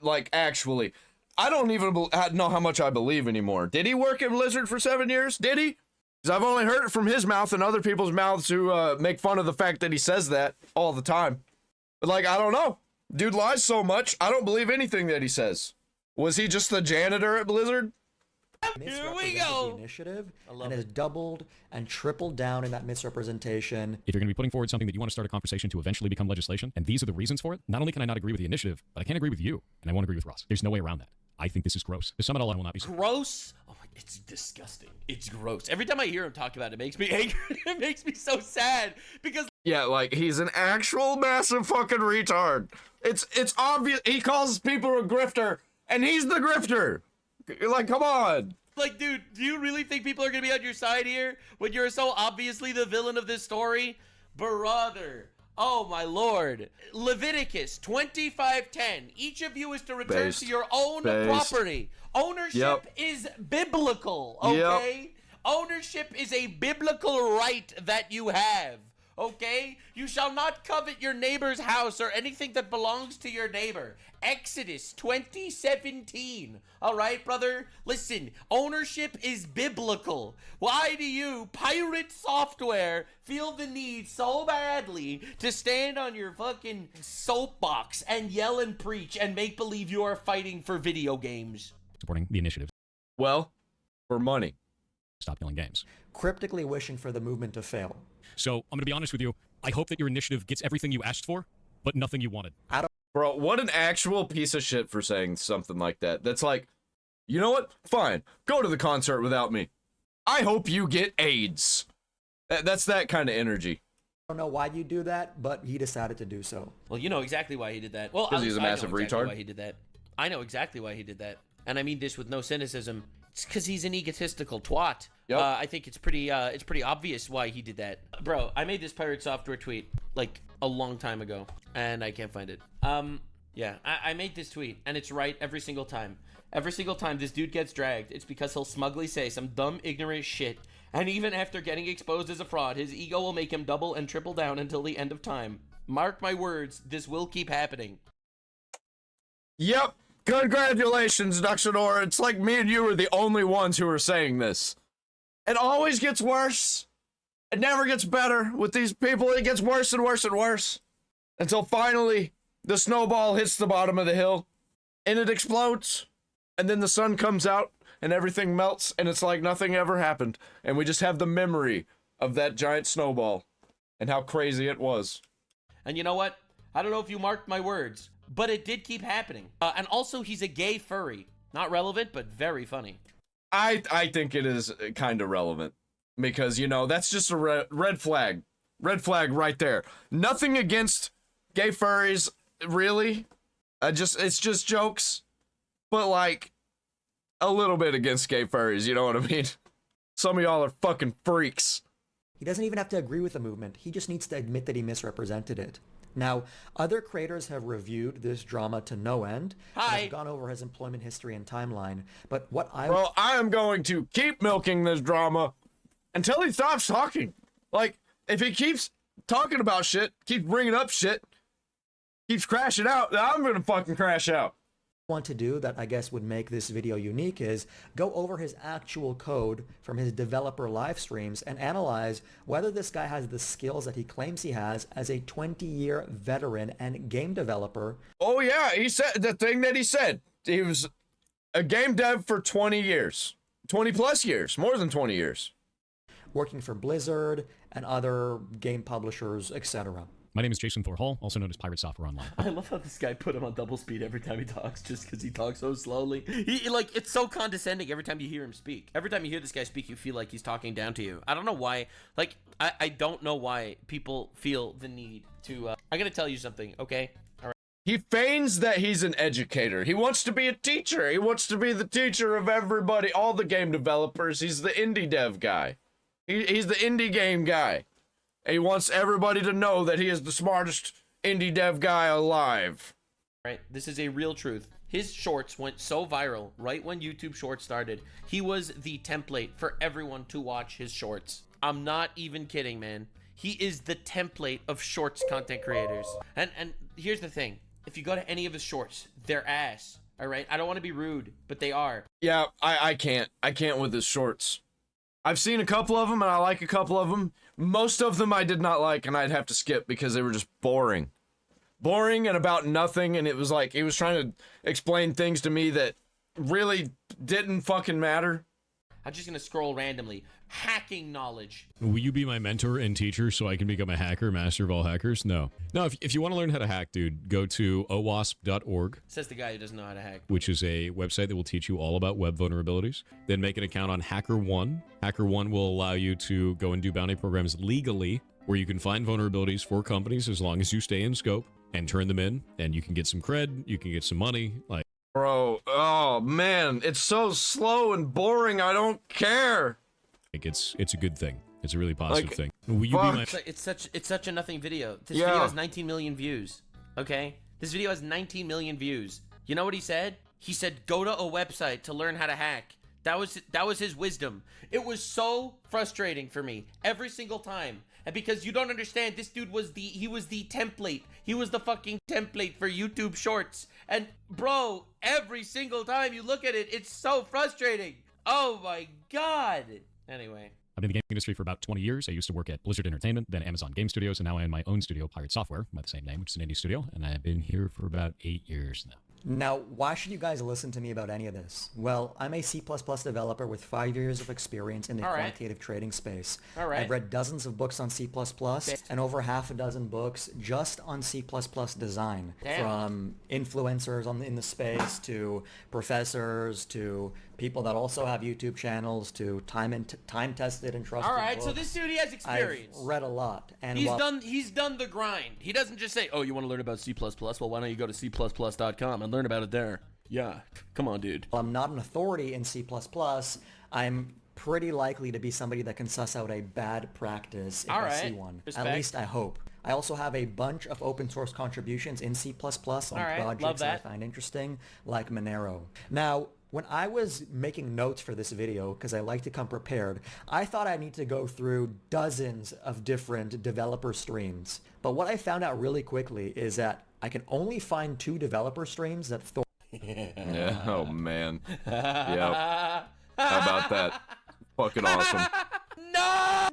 Like, actually. I don't even know how much I believe anymore. Did he work at Blizzard for 7 years? Did he? Because I've only heard it from his mouth and other people's mouths who make fun of the fact that he says that all the time. But, like, I don't know. Dude lies so much, I don't believe anything that he says. Was he just the janitor at Blizzard? Here we Misrepresented go. the initiative love and has doubled and tripled down in that misrepresentation. If you're going to be putting forward something that you want to start a conversation to eventually become legislation, and these are the reasons for it, not only can I not agree with the initiative, but I can't agree with you, and I won't agree with Ross. There's no way around that. I think this is gross. To sum it all, I will not be. Gross. Oh my, it's disgusting. It's gross. Every time I hear him talk about it, it makes me angry. It makes me so sad because Yeah, like, he's an actual massive fucking retard. It's obvious. He calls people a grifter, and he's the grifter. Like, come on. like, dude, do you really think people are gonna be on your side here when you're so obviously the villain of this story? Brother. Oh my lord. Leviticus 25:10. Each of you is to return Based. to your own Based. property. Ownership Yep. is biblical, okay? Ownership is a biblical right that you have. Okay? You shall not covet your neighbor's house or anything that belongs to your neighbor. Exodus 20:17. All right, brother? Listen, ownership is biblical. Why do you, Pirate Software, feel the need so badly to stand on your fucking soapbox and yell and preach and make believe you are fighting for video games? Supporting the initiative. Well, for money. Stop killing games. Cryptically wishing for the movement to fail. So I'm going to be honest with you. I hope that your initiative gets everything you asked for, but nothing you wanted. Bro, what an actual piece of shit for saying something like that. That's like, you know what? Fine. Go to the concert without me. I hope you get AIDS. That's that kind of energy. I don't know why you do that, but he decided to do so. Well, you know exactly why he did that. Well, 'Cause he's a I know massive exactly retard? why he did that. I know exactly why he did that. And I mean this with no cynicism. It's because he's an egotistical twat. Yep. I think it's pretty obvious why he did that. Bro, I made this Pirate Software tweet like a long time ago, and I can't find it. Yeah, I made this tweet, and it's right every single time. Every single time this dude gets dragged, it's because he'll smugly say some dumb, ignorant shit. And even after getting exposed as a fraud, his ego will make him double and triple down until the end of time. Mark my words, this will keep happening. Yep. Congratulations, Nuxanor. It's like me and you are the only ones who are saying this. It always gets worse. It never gets better with these people. It gets worse and worse and worse. Until finally, the snowball hits the bottom of the hill, and it explodes. And then the sun comes out, and everything melts, and it's like nothing ever happened. And we just have the memory of that giant snowball, and how crazy it was. And you know what? I don't know if you marked my words, but it did keep happening. And also, he's a gay furry. Not relevant, but very funny. I think it is kind of relevant. Because, you know, that's just a red flag. Red flag right there. Nothing against gay furries, really. It's just jokes. But, like, a little bit against gay furries, you know what I mean? Some of y'all are fucking freaks. He doesn't even have to agree with the movement. He just needs to admit that he misrepresented it. Now, other creators have reviewed this drama to no end. Hi. Have gone over his employment history and timeline. But what Well, I am going to keep milking this drama until he stops talking. Like, if he keeps talking about shit, keeps bringing up shit, keeps crashing out, then I'm gonna fucking crash out. want to do that I guess would make this video unique is go over his actual code from his developer live streams and analyze whether this guy has the skills that he claims he has as a 20-year veteran and game developer. Oh yeah, he said the thing that he said. He was a game dev for 20 years. 20 plus years, more than 20 years. Working for Blizzard and other game publishers, etc. My name is Jason Thor Hall, also known as Pirate Software Online. I love how this guy put him on double speed every time he talks, just because he talks so slowly. Like, it's so condescending every time you hear him speak. Every time you hear this guy speak, you feel like he's talking down to you. I don't know why. Like, I don't know why people feel the need to, I gotta tell you something, okay? All right. He feigns that he's an educator. He wants to be a teacher. He wants to be the teacher of everybody, all the game developers. He's the indie dev guy. He's the indie game guy. And he wants everybody to know that he is the smartest indie dev guy alive. Right, this is a real truth. His shorts went so viral right when YouTube Shorts started. He was the template for everyone to watch his shorts. I'm not even kidding, man. He is the template of shorts content creators. And here's the thing. If you go to any of his shorts, they're ass. All right, I don't want to be rude, but they are. Yeah, I can't with his shorts. I've seen a couple of them and I like a couple of them. Most of them I did not like and I'd have to skip because they were just boring. Boring and about nothing, and it was like he was trying to explain things to me that really didn't fucking matter. I'm just gonna scroll randomly. Hacking knowledge. Will you be my mentor and teacher so I can become a hacker, master of all hackers? No. No, if you want to learn how to hack, dude, go to owasp.org. Says the guy who doesn't know how to hack. Which is a website that will teach you all about web vulnerabilities. Then make an account on HackerOne. HackerOne will allow you to go and do bounty programs legally, where you can find vulnerabilities for companies as long as you stay in scope and turn them in, and you can get some cred, you can get some money, like... Bro, oh man, it's so slow and boring, I don't care. Like, it's a good thing. It's a really positive thing. Will you fuck. be my... It's such a nothing video. This Yeah. video has 19 million views. Okay? This video has 19 million views. You know what he said? He said, go to a website to learn how to hack. That was his wisdom. It was so frustrating for me every single time. And because you don't understand, this dude was the template. He was the fucking template for YouTube Shorts. And bro, every single time you look at it, it's so frustrating. Oh my god. Anyway. I've been in the game industry for about 20 years. I used to work at Blizzard Entertainment, then Amazon Game Studios, and now I own my own studio, Pirate Software, by the same name, which is an indie studio, and I've been here for about 8 years now. Now, why should you guys listen to me about any of this? Well, I'm a C++ developer with 5 years of experience in the quantitative trading space. I've read dozens of books on C++ and over half a dozen books just on C++ design. Damn. From influencers in the space to professors to people that also have YouTube channels to time-tested and trusted All right, books. so this dude, he has experience. I've read a lot. And He's done the grind. He doesn't just say, oh, you want to learn about C++? Well, why don't you go to C++.com and learn about it there? Yeah, come on, dude. While I'm not an authority in C++, I'm pretty likely to be somebody that can suss out a bad practice if I see one. Respect. At least I hope. I also have a bunch of open source contributions in C++ on projects that I find interesting, like Monero. Now, when I was making notes for this video, because I like to come prepared, I thought I need to go through dozens of different developer streams. But what I found out really quickly is that I can only find 2 developer streams that Thor... Yeah. Oh man. Yep. How about that? Fucking awesome. No.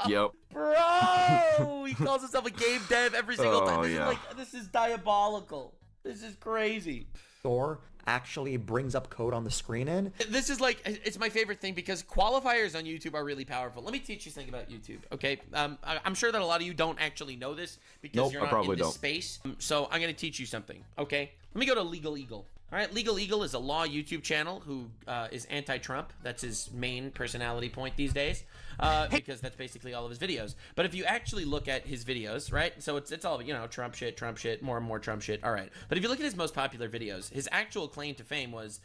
Yep. Bro, he calls himself a game dev every single time. This yeah. is like, this is diabolical. This is crazy. Thor actually brings up code on the screen in. This is like, it's my favorite thing because qualifiers on YouTube are really powerful. Let me teach you something about YouTube, okay? I'm sure that a lot of you don't actually know this because you're not in this space. So I'm going to teach you something, okay? Let me go to Legal Eagle. All right, Legal Eagle is a law YouTube channel who is anti-Trump. That's his main personality point these days, because that's basically all of his videos. But if you actually look at his videos, right? So it's all, you know, Trump shit, more and more Trump shit. All right. But if you look at his most popular videos, his actual claim to fame was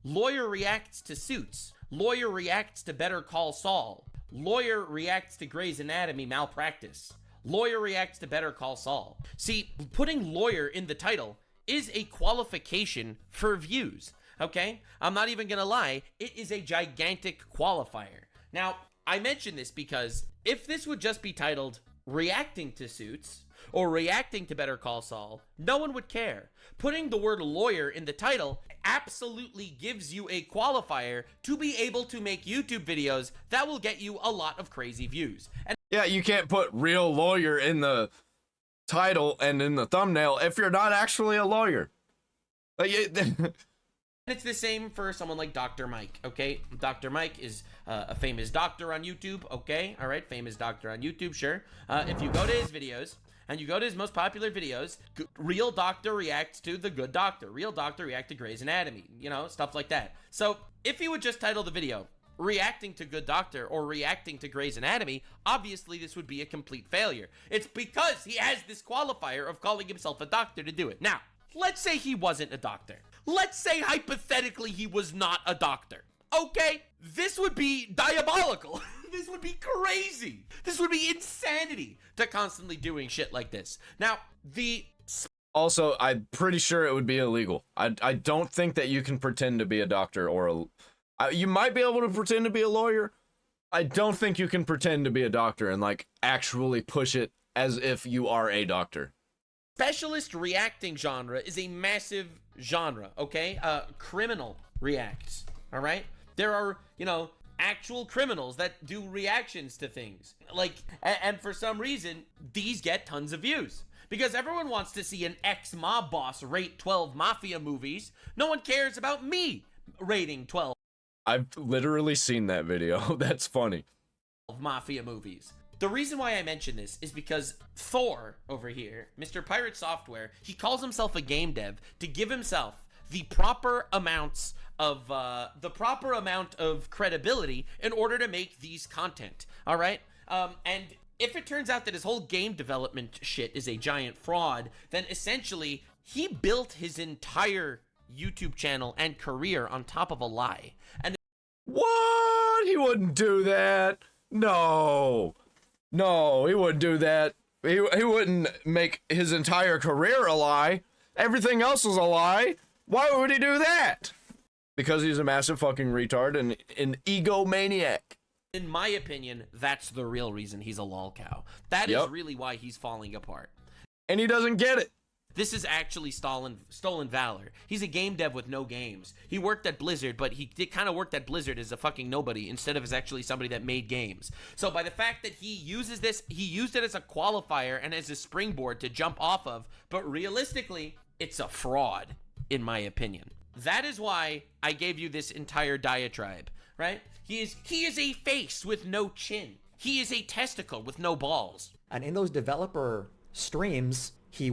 lawyer reacts to Suits, lawyer reacts to Better Call Saul, lawyer reacts to Grey's Anatomy malpractice, lawyer reacts to Better Call Saul. See, putting lawyer in the title is a qualification for views, okay? I'm not even gonna lie, it is a gigantic qualifier. Now, I mention this because if this would just be titled reacting to Suits or reacting to Better Call Saul, no one would care. Putting the word lawyer in the title absolutely gives you a qualifier to be able to make YouTube videos that will get you a lot of crazy views. And yeah, you can't put real lawyer in the title and in the thumbnail if you're not actually a lawyer. It's the same for someone like Dr. Mike, okay? Dr. Mike is a famous doctor on YouTube, okay? All right, famous doctor on YouTube, sure. If you go to his videos, and you go to his most popular videos, real doctor reacts to The Good Doctor, real doctor react to Grey's Anatomy, you know, stuff like that. So if he would just title the video, reacting to Good Doctor or reacting to Grey's Anatomy, obviously this would be a complete failure. It's because he has this qualifier of calling himself a doctor to do it. Now, let's say he wasn't a doctor. Let's say hypothetically he was not a doctor. Okay, this would be diabolical. This would be crazy. This would be insanity to constantly doing shit like this. Now, also, I'm pretty sure it would be illegal. I don't think that you can pretend to be a doctor or a... you might be able to pretend to be a lawyer. I don't think you can pretend to be a doctor and like actually push it as if you are a doctor. Specialist reacting genre is a massive genre, okay? Criminal reacts, all right? There are, you know, actual criminals that do reactions to things. Like, and for some reason, these get tons of views. Because everyone wants to see an ex-mob boss rate 12 mafia movies. No one cares about me rating 12. I've literally seen that video. That's funny. Mafia movies. The reason why I mention this is because Thor over here, Mr. Pirate Software, he calls himself a game dev to give himself the proper amounts of credibility in order to make these content. All right, and if it turns out that his whole game development shit is a giant fraud, then essentially he built his entire YouTube channel and career on top of a lie. And what? He wouldn't do that. No, he wouldn't do that. He wouldn't make his entire career a lie. Everything else is a lie. Why would he do that? Because he's a massive fucking retard and an egomaniac. In my opinion, that's the real reason he's a lol cow. That is really why he's falling apart. And he doesn't get it. This is actually stolen valor. He's a game dev with no games. He worked at Blizzard, but he kind of worked at Blizzard as a fucking nobody instead of as actually somebody that made games. So by the fact that he uses this, he used it as a qualifier and as a springboard to jump off of, but realistically, it's a fraud, in my opinion. That is why I gave you this entire diatribe, right? He is a face with no chin. He is a testicle with no balls. And in those developer streams, he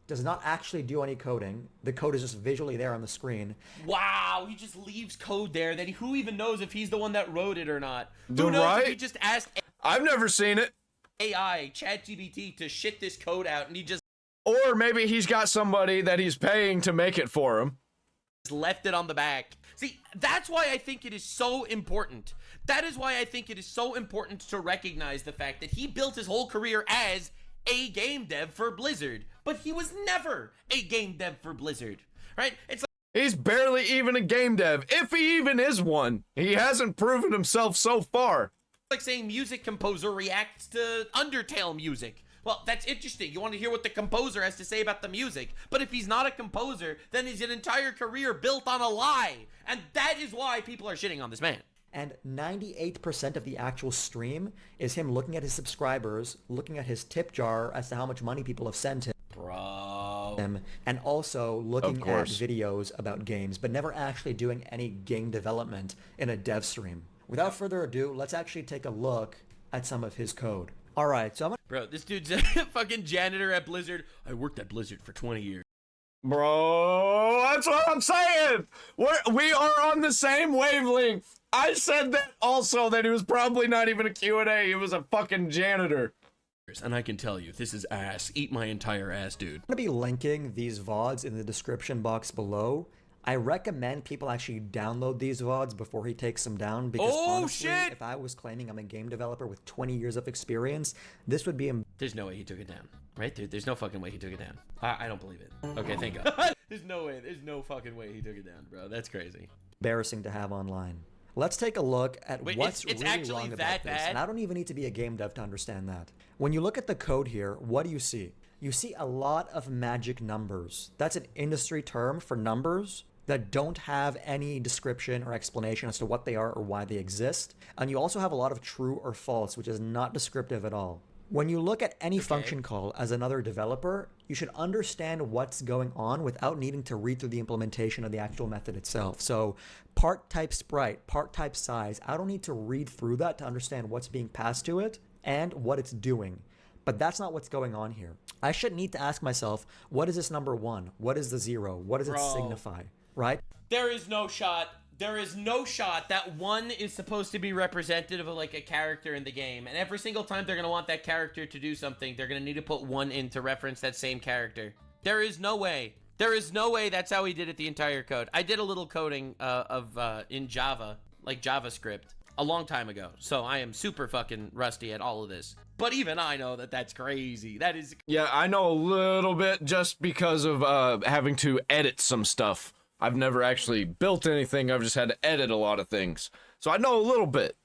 does not actually do any coding. The code is just visually there on the screen. Wow, he just leaves code there that who even knows if he's the one that wrote it or not? Who knows if he just asked I've never seen it. AI, ChatGPT to shit this code out and he just... Or maybe he's got somebody that he's paying to make it for him. Left it on the back. See, that's why I think it is so important. That is why I think it is so important to recognize the fact that he built his whole career as a game dev for Blizzard, but he was never a game dev for Blizzard, right? It's like he's barely even a game dev, if he even is one. He hasn't proven himself so far. Like saying music composer reacts to Undertale music. Well, that's interesting. You want to hear what the composer has to say about the music. But if he's not a composer, then he's an entire career built on a lie. And that is why people are shitting on this man. And 98% of the actual stream is him looking at his subscribers, looking at his tip jar as to how much money people have sent him. Bro. And also looking at videos about games, but never actually doing any game development in a dev stream. Without further ado, let's actually take a look at some of his code. All right, so Bro, this dude's a fucking janitor at Blizzard. I worked at Blizzard for 20 years. Bro, that's what I'm saying. We are on the same wavelength. I said that also, that he was probably not even a Q&A. He was a fucking janitor. And I can tell you, this is ass. Eat my entire ass, dude. I'm going to be linking these VODs in the description box below. I recommend people actually download these VODs before he takes them down, because honestly, if I was claiming I'm a game developer with 20 years of experience, this would be... There's no way he took it down, right? There's no fucking way he took it down. I don't believe it. Okay, thank God. There's no way. There's no fucking way he took it down, bro. That's crazy. Embarrassing to have online. Let's take a look at what's it's really actually wrong about that this. bad? And I don't even need to be a game dev to understand that. When you look at the code here, what do you see? You see a lot of magic numbers. That's an industry term for numbers that don't have any description or explanation as to what they are or why they exist. And you also have a lot of true or false, which is not descriptive at all. When you look at any function call as another developer, you should understand what's going on without needing to read through the implementation of the actual method itself. So part type sprite, part type size, I don't need to read through that to understand what's being passed to it and what it's doing. But that's not what's going on here. I should need to ask myself, what is this number 1? What is the 0? What does it signify? Right? There is no shot. There is no shot that 1 is supposed to be representative of like a character in the game. And every single time they're going to want that character to do something, they're going to need to put 1 in to reference that same character. There is no way. There is no way that's how he did it the entire code. I did a little coding in Java, like JavaScript, a long time ago. So I am super fucking rusty at all of this. But even I know that that's crazy. That is... Yeah, I know a little bit just because of having to edit some stuff. I've never actually built anything. I've just had to edit a lot of things. So I know a little bit.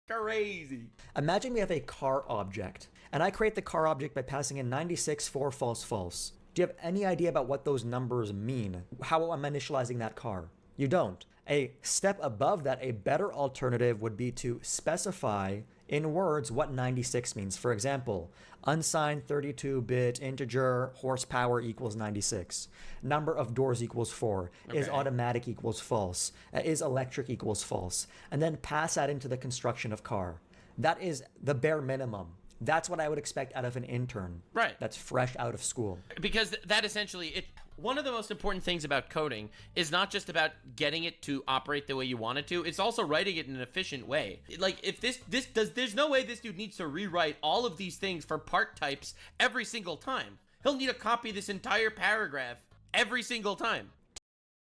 Crazy. Imagine we have a car object, and I create the car object by passing in 96 for false false. Do you have any idea about what those numbers mean? How I'm initializing that car? You don't. A step above that, a better alternative would be to specify in words what 96 means. For example, unsigned 32-bit integer horsepower equals 96. Number of doors equals 4. Is automatic equals false. Is electric equals false. And then pass that into the construction of car. That is the bare minimum. That's what I would expect out of an intern. Right. That's fresh out of school. Because that essentially, one of the most important things about coding is not just about getting it to operate the way you want it to, it's also writing it in an efficient way. Like, if there's no way this dude needs to rewrite all of these things for part types every single time. He'll need to copy this entire paragraph every single time.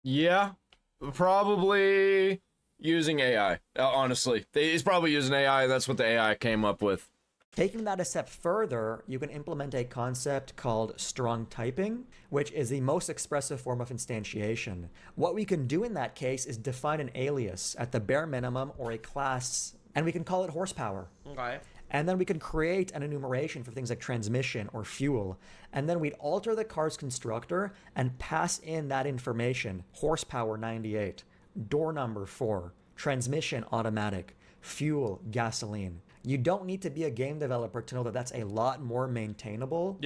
Yeah, probably using AI, honestly. He's probably using AI, that's what the AI came up with. Taking that a step further, you can implement a concept called strong typing, which is the most expressive form of instantiation. What we can do in that case is define an alias at the bare minimum or a class, and we can call it horsepower. Okay. And then we can create an enumeration for things like transmission or fuel. And then we'd alter the car's constructor and pass in that information. Horsepower 98, door number 4, transmission automatic, fuel gasoline. You don't need to be a game developer to know that that's a lot more maintainable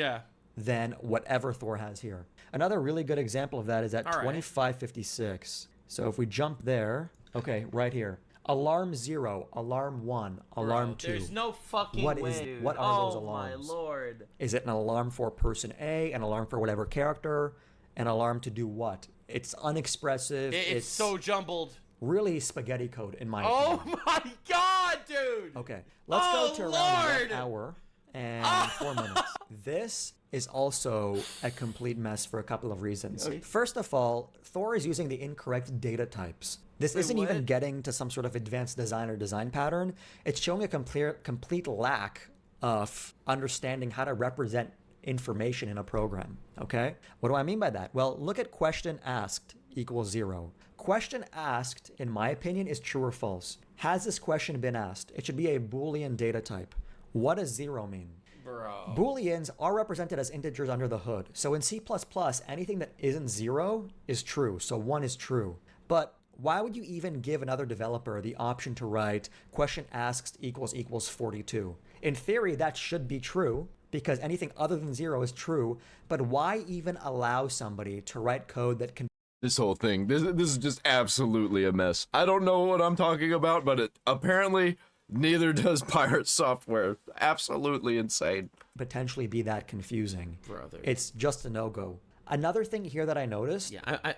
than whatever Thor has here. Another really good example of that is at 2556. So if we jump there, okay, right here. Alarm 0, alarm 1, alarm 2. There's no fucking way. What are those alarms? Oh my lord. Is it an alarm for person A, an alarm for whatever character, an alarm to do what? It's unexpressive. It's so jumbled. Really spaghetti code in my opinion. Oh my god, dude! Okay, let's go to around 1 hour and 4 minutes. This is also a complete mess for a couple of reasons. Okay. First of all, Thor is using the incorrect data types. This isn't even getting to some sort of advanced design or design pattern. It's showing a complete lack of understanding how to represent information in a program, okay? What do I mean by that? Well, look at question asked equals 0. Question asked, in my opinion, is true or false. Has this question been asked? It should be a Boolean data type. What does 0 mean? Bro. Booleans are represented as integers under the hood. So in C++, anything that isn't 0 is true. So 1 is true. But why would you even give another developer the option to write question asked equals 42? In theory, that should be true because anything other than 0 is true. But why even allow somebody to write code that can... This whole thing, this is just absolutely a mess. I don't know what I'm talking about, but apparently neither does Pirate Software. Absolutely insane. Potentially be that confusing. Brother. It's just a no-go. Another thing here that I noticed... Yeah,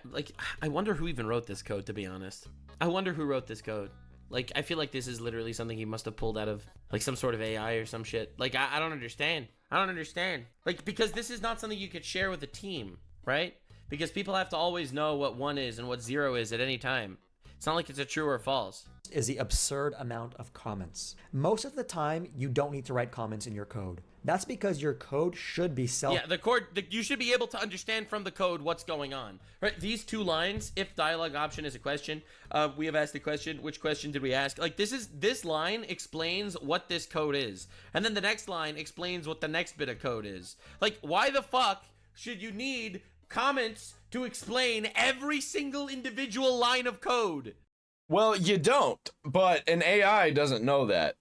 I wonder who even wrote this code, to be honest. I wonder who wrote this code. Like, I feel like this is literally something he must have pulled out of, like, some sort of AI or some shit. Like, I don't understand. I don't understand. Like, because this is not something you could share with a team, right? Because people have to always know what 1 is and what 0 is at any time. It's not like it's a true or false. Is the absurd amount of comments. Most of the time, you don't need to write comments in your code. That's because your code should be Yeah, the code, you should be able to understand from the code what's going on. Right? These two lines, if dialogue option is a question, we have asked a question, which question did we ask? Like, this line explains what this code is. And then the next line explains what the next bit of code is. Like, why the fuck should you need comments to explain every single individual line of code? Well, you don't, but an AI doesn't know that.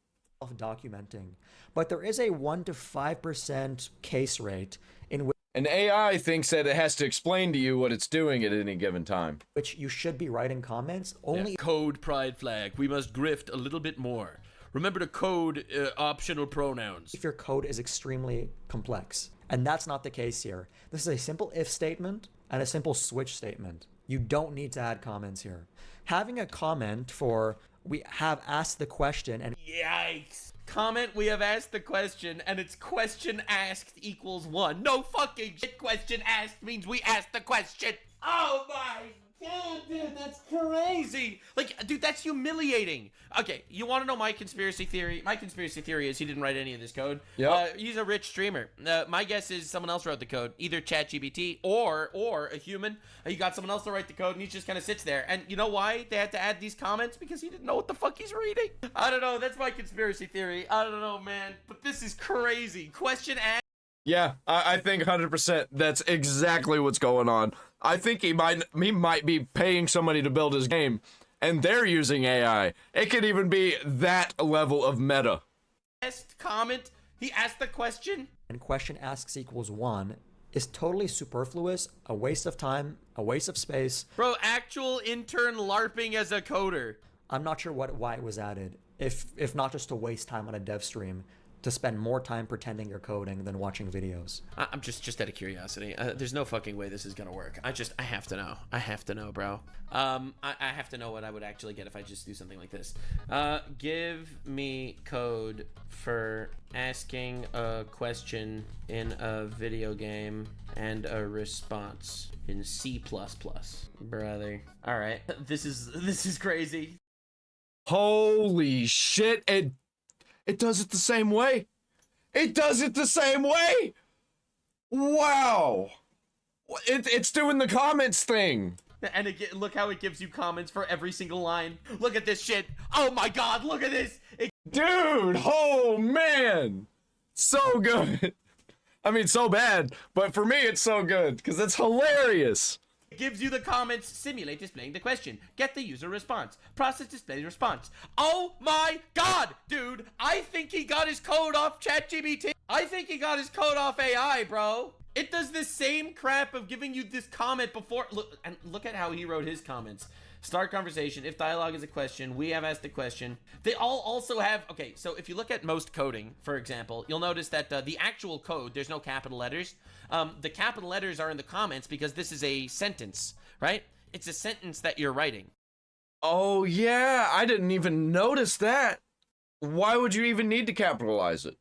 Documenting, but there is a 1 to 5% case rate in which An AI thinks that it has to explain to you what it's doing at any given time. you should be writing comments only. Yeah. Code pride flag. We must grift a little bit more. Remember to code optional pronouns. If your code is extremely complex, and that's not the case here. This is a simple if statement and a simple switch statement. You don't need to add comments here. Having a comment for we have asked the question and Yikes. Comment, we have asked the question, and it's question asked equals 1. No fucking shit, question asked means we asked the question. Oh my god, dude, that's crazy. Like, dude, that's humiliating. Okay, you want to know my conspiracy theory? My conspiracy theory is he didn't write any of this code. Yep. He's a rich streamer. My guess is someone else wrote the code, either ChatGPT or a human. You got someone else to write the code, and he just kind of sits there. And you know why they had to add these comments? Because he didn't know what the fuck he's reading. I don't know. That's my conspiracy theory. I don't know, man. But this is crazy. Question asked. Yeah, I think 100% that's exactly what's going on. I think he might be paying somebody to build his game, and they're using AI. It could even be that level of meta. Comment. He asked the question. and question asks equals 1 is totally superfluous, a waste of time, a waste of space. Bro, actual intern LARPing as a coder. I'm not sure why it was added, if not just to waste time on a dev stream, to spend more time pretending you're coding than watching videos. I'm just out of curiosity. There's no fucking way this is gonna work. I have to know. I have to know, bro. I have to know what I would actually get if I just do something like this. Give me code for asking a question in a video game and a response in C++. Brother. All right. This is crazy. Holy shit. It does it the same way. It does it the same way. Wow. It's doing the comments thing. And look how it gives you comments for every single line. Look at this shit. Oh my god, look at this. Dude, oh man. So good. I mean, so bad, but for me, it's so good because it's hilarious. It gives you the comments, simulate displaying the question, get the user response, process display response. Oh my god, dude, I think he got his code off ChatGPT. I think he got his code off AI, bro. It does the same crap of giving you this comment before. Look at how he wrote his comments. Start conversation. If dialogue is a question, we have asked the question. They all also have, okay, so if you look at most coding, for example, you'll notice that the actual code, there's no capital letters. The capital letters are in the comments because this is a sentence, right? It's a sentence that you're writing. Oh yeah, I didn't even notice that. Why would you even need to capitalize it?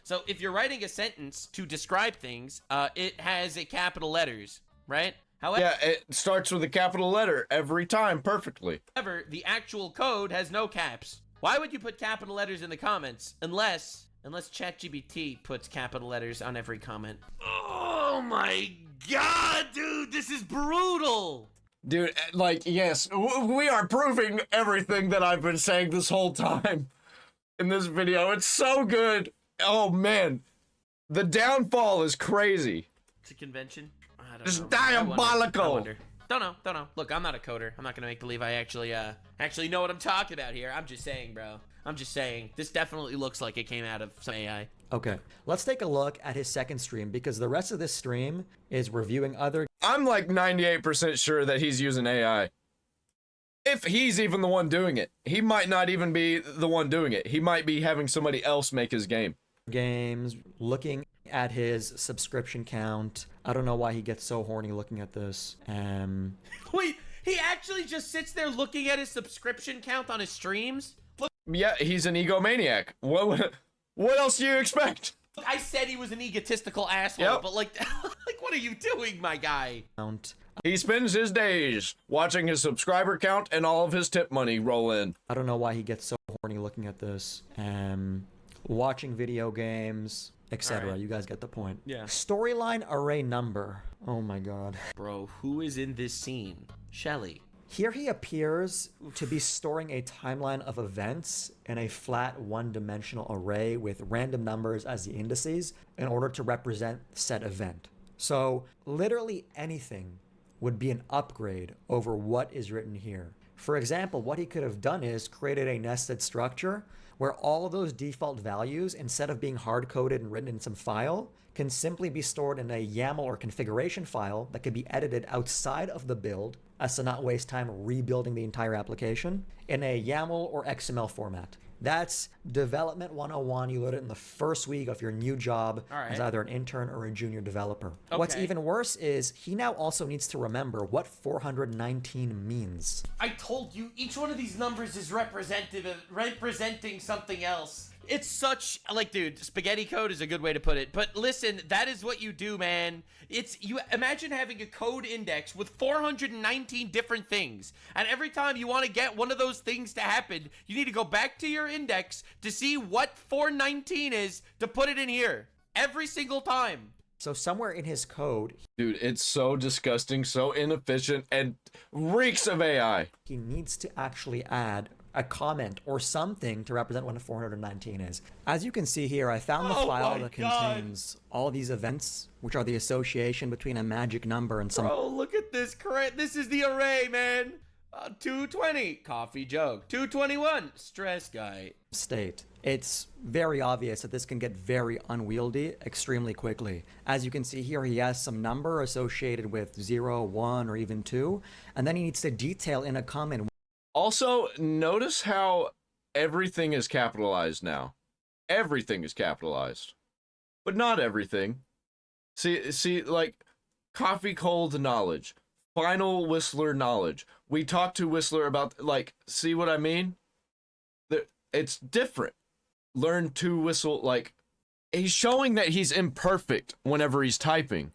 So if you're writing a sentence to describe things, it has a capital letters, right? However, yeah, it starts with a capital letter every time perfectly. However, the actual code has no caps. Why would you put capital letters in the comments unless ChatGPT puts capital letters on every comment? Oh my god, dude, this is brutal. Dude, like, yes, we are proving everything that I've been saying this whole time in this video. It's so good. Oh man. The downfall is crazy. It's a convention. I don't It's know. diabolical. I wonder. Don't know. Look, I'm not a coder. I'm not gonna make believe I actually know what I'm talking about here. I'm just saying, bro. I'm just saying. This definitely looks like it came out of some AI. Okay, let's take a look at his second stream, because the rest of this stream is reviewing other... I'm like 98% sure that he's using AI. If he's even the one doing it. He might not even be the one doing it. He might be having somebody else make his game. games, looking at his subscription count. I don't know why he gets so horny looking at this. Wait, he actually just sits there looking at his subscription count on his streams? Look, Yeah, he's an egomaniac. What else do you expect? I said he was an egotistical asshole, Yep. but like, like, what are you doing, my guy? He spends his days watching his subscriber count and all of his tip money roll in. I don't know why he gets so horny looking at this. Watching video games, etc. Alright. You guys get the point. Yeah. Storyline array number. Oh my god. Bro, who is in this scene? Shelly. Here he appears to be storing a timeline of events in a flat one-dimensional array with random numbers as the indices in order to represent said event. So literally anything would be an upgrade over what is written here. For example, what he could have done is created a nested structure where all of those default values, instead of being hard-coded and written in some file, can simply be stored in a YAML or configuration file that can be edited outside of the build as to not waste time rebuilding the entire application in a YAML or XML format. That's development 101. You learn it in the first week of your new job as either an intern or a junior developer. Okay. What's even worse is he now also needs to remember what 419 means. I told you, each one of these numbers is representing something else. It's such, like, dude, spaghetti code is a good way to put it. But listen, that is what you do, man. You imagine having a code index with 419 different things. And every time you want to get one of those things to happen, you need to go back to your index to see what 419 is to put it in here. Every single time. So somewhere in his code, Dude, it's so disgusting, so inefficient, and reeks of AI. he needs to actually add a comment or something to represent what 419 is. As you can see here, I found the file that contains all these events, which are the association between a magic number and some... Bro, look at this. This is the array, man. 220, coffee joke. 221, stress guy. state. It's very obvious that this can get very unwieldy extremely quickly. As you can see here, he has some number associated with 0, 1, or even 2, and then he needs to detail in a comment. Also, notice how everything is capitalized now. Everything is capitalized. But not everything. See, like, coffee cold knowledge. Final Whistler knowledge. We talked to Whistler about, like, see what I mean? It's different. Learn to whistle, like, he's showing that he's imperfect whenever he's typing.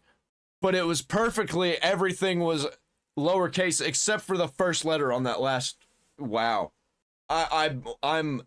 But it was perfectly, everything was lowercase except for the first letter on that last. Wow. I'm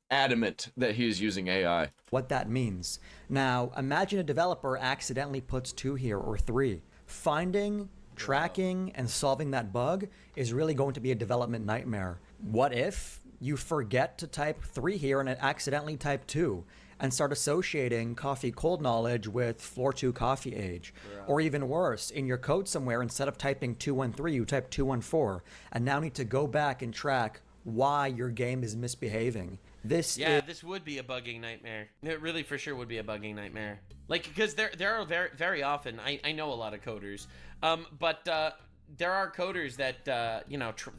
adamant that he's using AI. What that means. Now, imagine a developer accidentally puts 2 here or 3. Finding, tracking, and solving that bug is really going to be a development nightmare. What if you forget to type 3 here and accidentally type 2 and start associating coffee cold knowledge with floor 2 coffee age? Or even worse, in your code somewhere, instead of typing 213, you type 214, and now need to go back and track why your game is misbehaving. This would be a bugging nightmare. It really for sure would be a bugging nightmare. Like, because there are very often, I know a lot of coders, but there are coders that,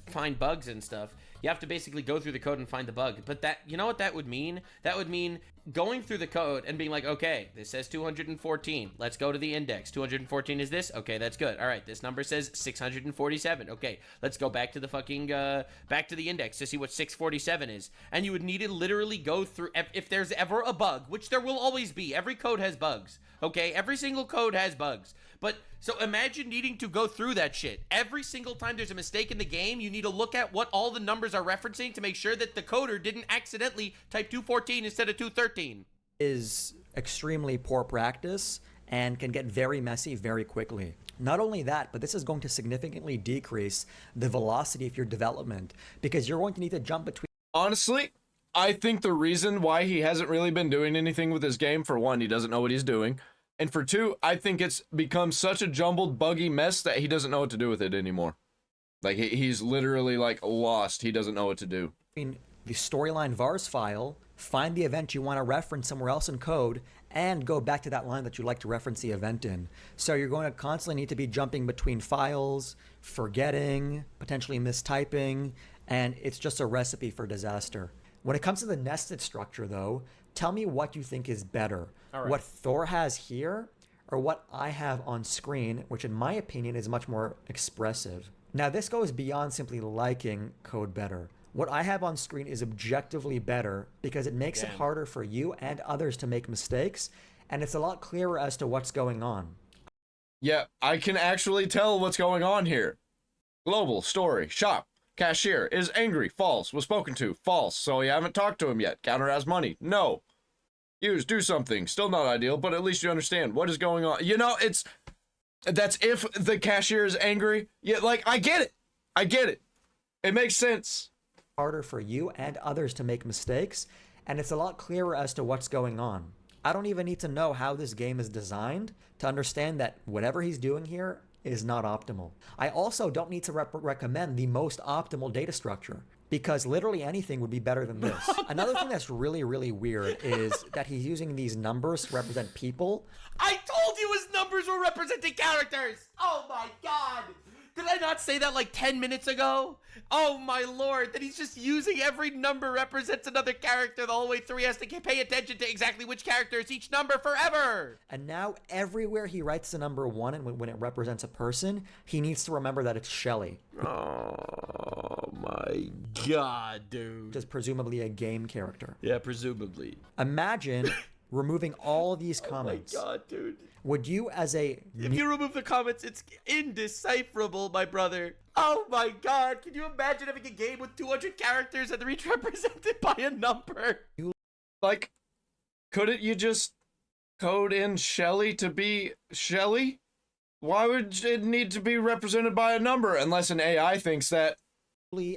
find bugs and stuff. You have to basically go through the code and find the bug. But that, you know what that would mean? That would mean going through the code and being like, okay, this says 214. Let's go to the index. 214 is this? Okay, that's good. All right, this number says 647. Okay, let's go back to the fucking, back to the index to see what 647 is. And you would need to literally go through, if there's ever a bug, which there will always be. Every code has bugs, okay? Every single code has bugs. But, so imagine needing to go through that shit. Every single time there's a mistake in the game, you need to look at what all the numbers are referencing to make sure that the coder didn't accidentally type 214 instead of 213. Is extremely poor practice and can get very messy very quickly. Not only that, but this is going to significantly decrease the velocity of your development because you're going to need to jump between... Honestly, I think the reason why he hasn't really been doing anything with his game, for one, he doesn't know what he's doing. And for two, I think it's become such a jumbled, buggy mess that he doesn't know what to do with it anymore. Like, he's literally, like, lost. He doesn't know what to do. In the storyline vars file, find the event you want to reference somewhere else in code, and go back to that line that you like to reference the event in. So you're going to constantly need to be jumping between files, forgetting, potentially mistyping, and it's just a recipe for disaster. When it comes to the nested structure, though, tell me what you think is better. All right. What Thor has here, or what I have on screen, which in my opinion is much more expressive. Now, this goes beyond simply liking code better. What I have on screen is objectively better because it makes it harder for you and others to make mistakes, and it's a lot clearer as to what's going on. Yeah, I can actually tell what's going on here. Global, story, shop, cashier, is angry, false, was spoken to, false, so you haven't talked to him yet, counter has money, no. Use, do something, still not ideal, but at least you understand what is going on. You know, that's if the cashier is angry. Yeah, like, I get it. It makes sense. Harder for you and others to make mistakes, and it's a lot clearer as to what's going on. I don't even need to know how this game is designed to understand that whatever he's doing here is not optimal. I also don't need to recommend the most optimal data structure, because literally anything would be better than this. Another thing that's really, really weird is that he's using these numbers to represent people. I told you his numbers were representing characters! Oh my god! Did I not say that like 10 minutes ago? Oh my lord, that he's just using every number represents another character the whole way through. He has to pay attention to exactly which character is each number forever. And now everywhere he writes the number 1 and when it represents a person, he needs to remember that it's Shelly. Oh my god, dude. Which is presumably a game character. Yeah, presumably. Imagine removing all these comments. Oh my god, dude. Would you, as a... If you remove the comments, it's indecipherable, my brother. Oh my god, can you imagine having a game with 200 characters and they're each represented by a number? Like, couldn't you just code in Shelly to be Shelly? Why would it need to be represented by a number unless an AI thinks that?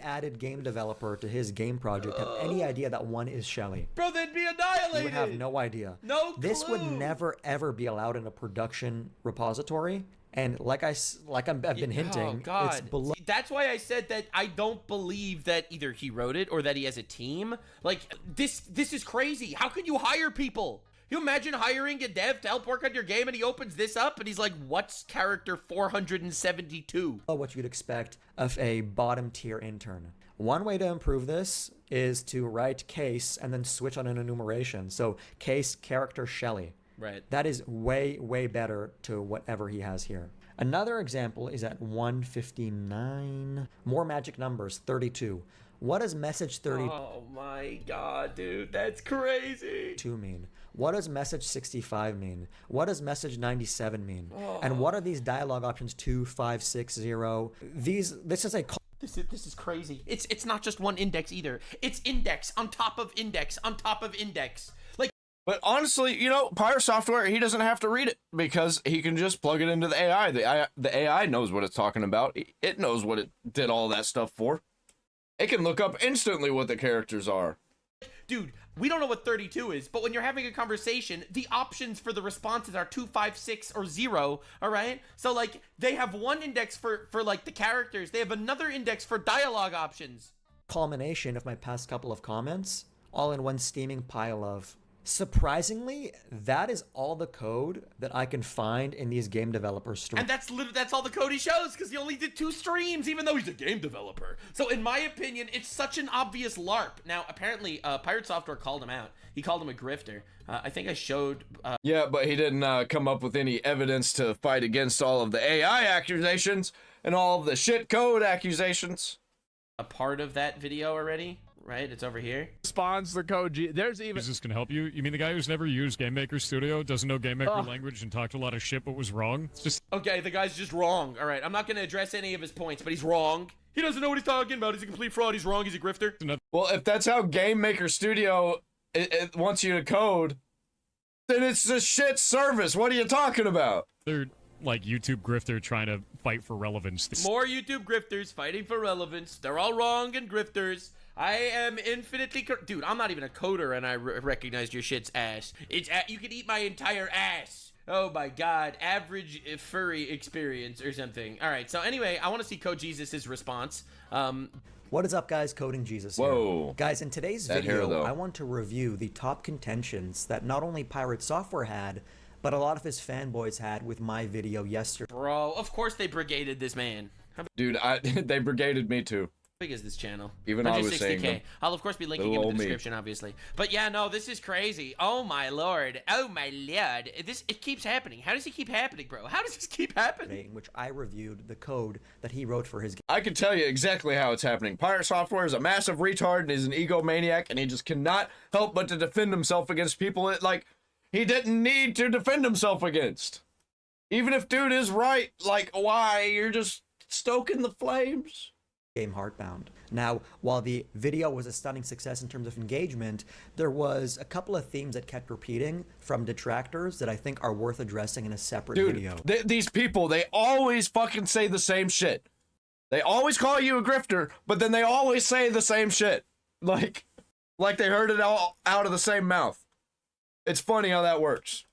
Added game developer to his game project have any idea that one is Shelly? Bro, they'd be annihilated. You would have no idea. No clue. This would never ever be allowed in a production repository. And like I've been hinting, it's below. See, that's why I said that I don't believe that either he wrote it or that he has a team. Like, this is crazy. How can you hire people? You imagine hiring a dev to help work on your game and he opens this up and he's like, what's character 472? What you'd expect of a bottom tier intern. One way to improve this is to write case and then switch on an enumeration. So case character Shelly. Right. That is way, way better to whatever he has here. Another example is at 159. More magic numbers, 32. What does message 32 Oh my god, dude, that's crazy. mean? What does message 65 mean? What does message 97 mean? And what are these dialogue options 2, 5, 6, 0? This is a... This is crazy. It's not just one index either. It's index on top of index on top of index. Like, But honestly, you know, Pyre software, he doesn't have to read it because he can just plug it into the AI. The AI knows what it's talking about. It knows what it did all that stuff for. It can look up instantly what the characters are. dude, we don't know what 32 is, but when you're having a conversation, the options for the responses are 2, 5, 6, or 0, all right? So, like, they have one index for like, the characters. They have another index for dialogue options. Culmination of my past couple of comments, all in one steaming pile of... Surprisingly, that is all the code that I can find in these game developer streams. And that's all the code he shows, because he only did 2 streams, even though he's a game developer. So in my opinion, it's such an obvious LARP. Now, apparently, Pirate Software called him out. He called him a grifter. I think I showed... Yeah, but he didn't come up with any evidence to fight against all of the AI accusations and all of the shit code accusations. A part of that video already. Right, it's over here. Spawns the code. There's even. Is this gonna help you? You mean the guy who's never used Game Maker Studio, doesn't know Game Maker language, and talked a lot of shit but was wrong? It's just okay. The guy's just wrong. All right, I'm not gonna address any of his points, but he's wrong. He doesn't know what he's talking about. He's a complete fraud. He's wrong. He's a grifter. Well, if that's how Game Maker Studio it wants you to code, then it's a shit service. What are you talking about? they're like YouTube grifter trying to fight for relevance. More YouTube grifters fighting for relevance. They're all wrong and grifters. I am infinitely dude, I'm not even a coder and I recognized your shit's ass. You could eat my entire ass. Oh my god, average furry experience or something. All right, so anyway, I want to see Code Jesus' response. What is up, guys? Coding Jesus here. Whoa. Guys, in today's That hair, video, though. I want to review the top contentions that not only Pirate Software had, but a lot of his fanboys had with my video yesterday. Bro, of course they brigaded this man. How Dude, they brigaded me too. big is this channel? Even I was saying 160K. them. I'll of course be linking Little him in the old me. description, obviously. But yeah, no, this is crazy. Oh my lord. Oh my lord. It keeps happening. How does it keep happening, bro? How does this keep happening? In which I reviewed the code that he wrote for his game. I can tell you exactly how it's happening. Pirate Software is a massive retard and he's an egomaniac and he just cannot help but to defend himself against people that, like, he didn't need to defend himself against. Even if dude is right, like, why? You're just stoking the flames. Game Heartbound. Now, while the video was a stunning success in terms of engagement, there was a couple of themes that kept repeating from detractors that I think are worth addressing in a separate Dude, video. these people, they always fucking say the same shit. They always call you a grifter, but then they always say the same shit. Like they heard it all out of the same mouth. It's funny how that works.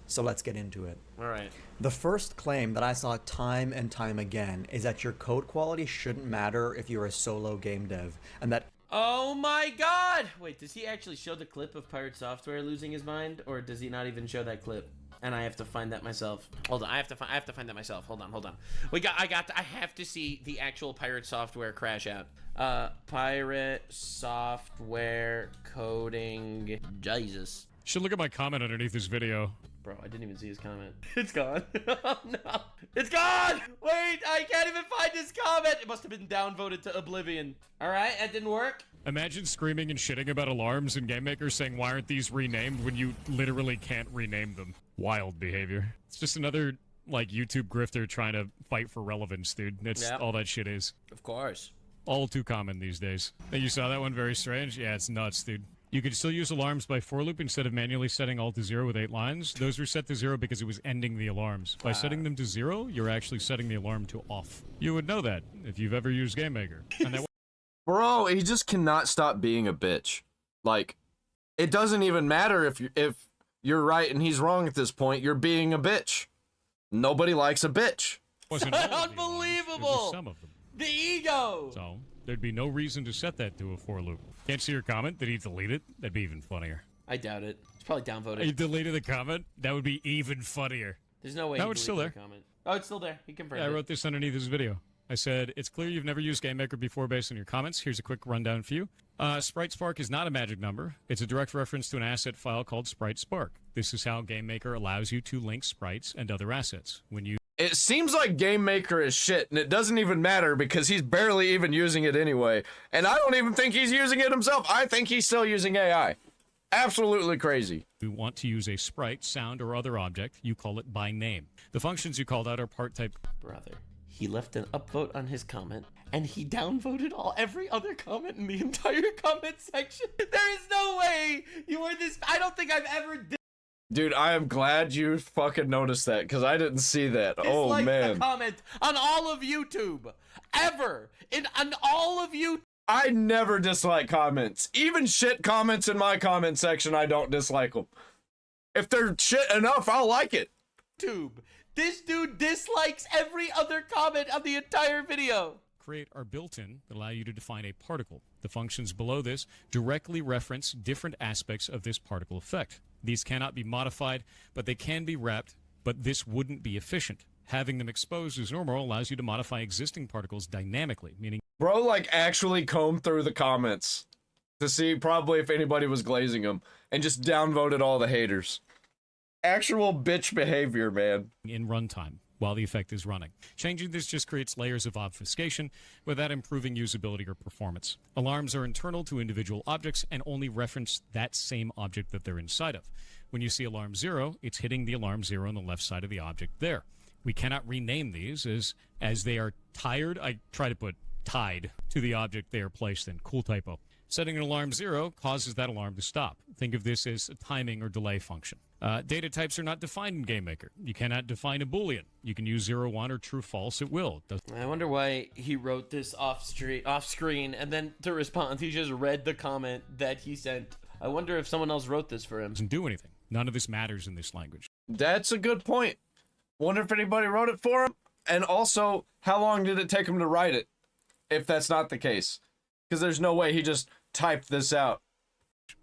So let's get into it. All right. The first claim that I saw time and time again is that your code quality shouldn't matter if you're a solo game dev, and that Oh my god! Wait, does he actually show the clip of Pirate Software losing his mind, or does he not even show that clip? And I have to find that myself. Hold on, I have to find that myself. Hold on. I have to see the actual Pirate Software crash out. Pirate Software coding. Jesus. Should look at my comment underneath this video. Bro, I didn't even see his comment. It's gone. Oh no. It's gone! Wait, I can't even find his comment! It must have been downvoted to oblivion. Alright, that didn't work. Imagine screaming and shitting about alarms in Game Maker saying, why aren't these renamed when you literally can't rename them? Wild behavior. It's just another, like, YouTube grifter trying to fight for relevance, dude. That's Yep. all that shit is. Of course. All too common these days. Think you saw that one? Very strange? Yeah, it's nuts, dude. You could still use alarms by for loop instead of manually setting all to 0 with 8 lines. Those were set to 0 because it was ending the alarms. By setting them to 0, you're actually setting the alarm to off. You would know that if you've ever used Game Maker. And that Bro, he just cannot stop being a bitch. Like, it doesn't even matter if you're right and he's wrong at this point. You're being a bitch. Nobody likes a bitch. wasn't all of the alarms, it was Unbelievable! some of them. The ego! So, there'd be no reason to set that to a for loop. Can't see your comment? Did he delete it? That'd be even funnier. I doubt it. It's probably downvoted. He deleted the comment? That would be even funnier. There's no way. No, he it's still deleted there. the comment. Oh, it's still there. He confirmed Yeah, I it. wrote this underneath this video. I said, it's clear you've never used Game Maker before based on your comments. Here's a quick rundown for you. Sprite Spark is not a magic number. It's a direct reference to an asset file called Sprite Spark. This is how Game Maker allows you to link sprites and other assets. When you It seems like Game Maker is shit, and it doesn't even matter because he's barely even using it anyway. And I don't even think he's using it himself. I think he's still using AI. Absolutely crazy. want to use a sprite, sound, or other object, you call it by name. The functions you called out are part type. Brother, he left an upvote on his comment, and he downvoted every other comment in the entire comment section. There is no way you were this. I don't think I've ever Dude, I am glad you fucking noticed that because I didn't see that. Oh, disliked a man. comment on all of YouTube ever on all of YouTube. I never dislike comments. Even shit comments in my comment section, I don't dislike them. If they're shit enough, I'll like it. This dude dislikes every other comment on the entire video. Create are built-in that allow you to define a particle. The functions below this directly reference different aspects of this particle effect. These cannot be modified, but they can be wrapped, but this wouldn't be efficient. Having them exposed as normal allows you to modify existing particles dynamically, meaning Bro, like, actually combed through the comments to see probably if anybody was glazing them and just downvoted all the haters. Actual bitch behavior, man. in runtime while the effect is running. Changing this just creates layers of obfuscation without improving usability or performance. Alarms are internal to individual objects and only reference that same object that they're inside of. When you see alarm 0, it's hitting the alarm 0 on the left side of the object there. We cannot rename these as they are tied to the object they are placed in. Cool typo. Setting an alarm 0 causes that alarm to stop. Think of this as a timing or delay function. Data types are not defined in GameMaker. You cannot define a Boolean. You can use 0, 1, or true, false at will. I wonder why he wrote this off screen, and then to respond, he just read the comment that he sent. I wonder if someone else wrote this for him. Doesn't do anything. None of this matters in this language. That's a good point. Wonder if anybody wrote it for him? And also, how long did it take him to write it, if that's not the case? Because there's no way he just typed this out.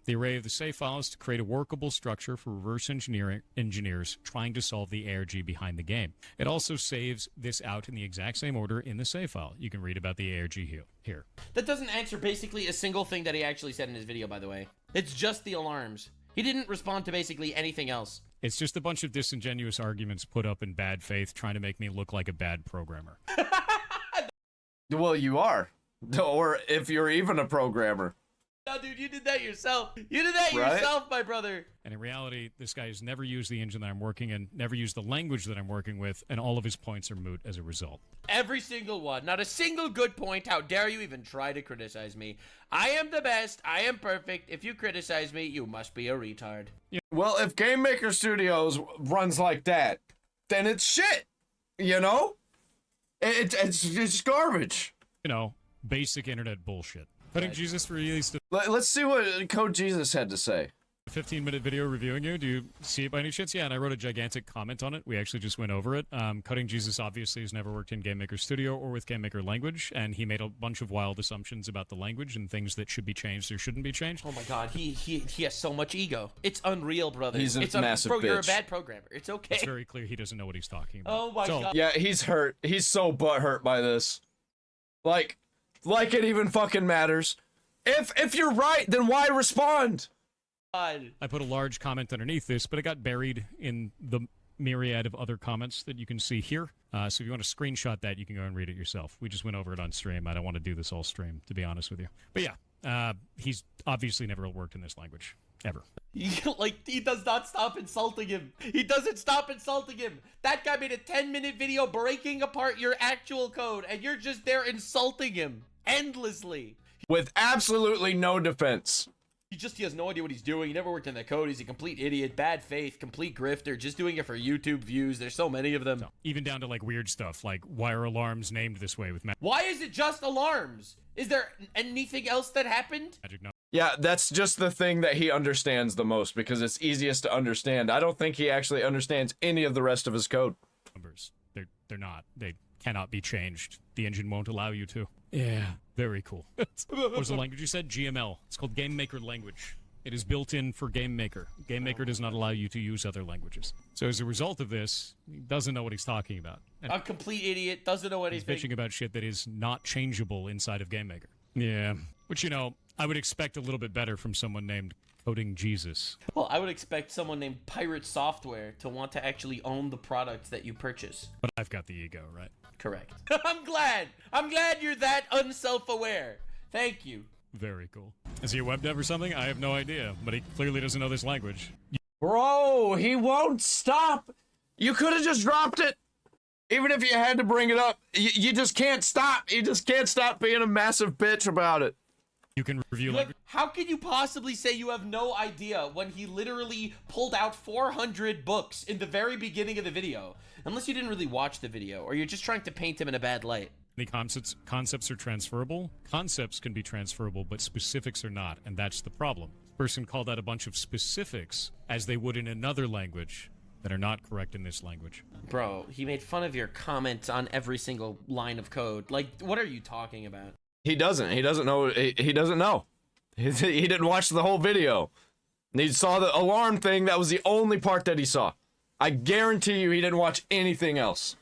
The array of the save file is to create a workable structure for reverse engineers trying to solve the ARG behind the game. It also saves this out in the exact same order in the save file. You can read about the ARG here. That doesn't answer basically a single thing that he actually said in his video, by the way. It's just the alarms. He didn't respond to basically anything else. It's just a bunch of disingenuous arguments put up in bad faith trying to make me look like a bad programmer. Well, you are. Or if you're even a programmer. No, dude, you did that yourself. You did that yourself, my brother. And in reality, this guy has never used the engine that I'm working in, never used the language that I'm working with, and all of his points are moot as a result. Every single one. Not a single good point. How dare you even try to criticize me? I am the best. I am perfect. If you criticize me, you must be a retard. Yeah. Well, if Game Maker Studios runs like that, then it's shit. You know? It's garbage. You know, basic internet bullshit. Cutting Jesus released a Let's see what Code Jesus had to say. 15-minute video reviewing you. Do you see it by any chance? Yeah, and I wrote a gigantic comment on it. We actually just went over it. Cutting Jesus obviously has never worked in Game Maker Studio or with Game Maker language, and he made a bunch of wild assumptions about the language and things that should be changed or shouldn't be changed. Oh my god, he has so much ego. It's unreal, brother. He's a massive bro, bitch. You're a bad programmer. It's okay. It's very clear he doesn't know what he's talking about. Oh my god. Yeah, he's hurt. He's so butthurt by this. Like it even fucking matters. If you're right, then why respond? God. I put a large comment underneath this, but it got buried in the myriad of other comments that you can see here. So if you want to screenshot that, you can go and read it yourself. We just went over it on stream. I don't want to do this all stream, to be honest with you. But yeah, he's obviously never worked in this language. Ever. He does not stop insulting him. He doesn't stop insulting him. That guy made a 10-minute video breaking apart your actual code, and you're just there insulting him endlessly. With absolutely no defense. He has no idea what he's doing. He never worked in that code. He's a complete idiot, bad faith, complete grifter, just doing it for YouTube views. There's so many of them. So, even down to like weird stuff, like why are alarms named this way with Why is it just alarms? Is there anything else that happened? magic numbers? Yeah, that's just the thing that he understands the most because it's easiest to understand. I don't think he actually understands any of the rest of his code. They're not. They cannot be changed. The engine won't allow you to. Yeah, very cool. What was the language you said? GML. It's called Game Maker language. It is built in for Game Maker. Game Maker does not allow you to use other languages. So as a result of this, he doesn't know what he's talking about. And a complete idiot, doesn't know anything. he's bitching about shit that is not changeable inside of Game Maker. Yeah, which, you know, I would expect a little bit better from someone named Coding Jesus. Well, I would expect someone named Pirate Software to want to actually own the products that you purchase. But I've got the ego, right? Correct. I'm glad you're that unself-aware. Thank you. Very cool. Is he a web dev or something? I have no idea, but he clearly doesn't know this language. Bro, he won't stop. You could have just dropped it. Even if you had to bring it up, you just can't stop. You just can't stop being a massive bitch about it. You can review language. How can you possibly say you have no idea when he literally pulled out 400 books in the very beginning of the video? Unless you didn't really watch the video, or you're just trying to paint him in a bad light. The concepts are transferable. Concepts can be transferable, but specifics are not, and that's the problem. This person called out a bunch of specifics as they would in another language that are not correct in this language. Bro, he made fun of your comments on every single line of code. Like, what are you talking about? He doesn't know. He doesn't know. He didn't watch the whole video. He saw the alarm thing. That was the only part that he saw. I guarantee you he didn't watch anything else.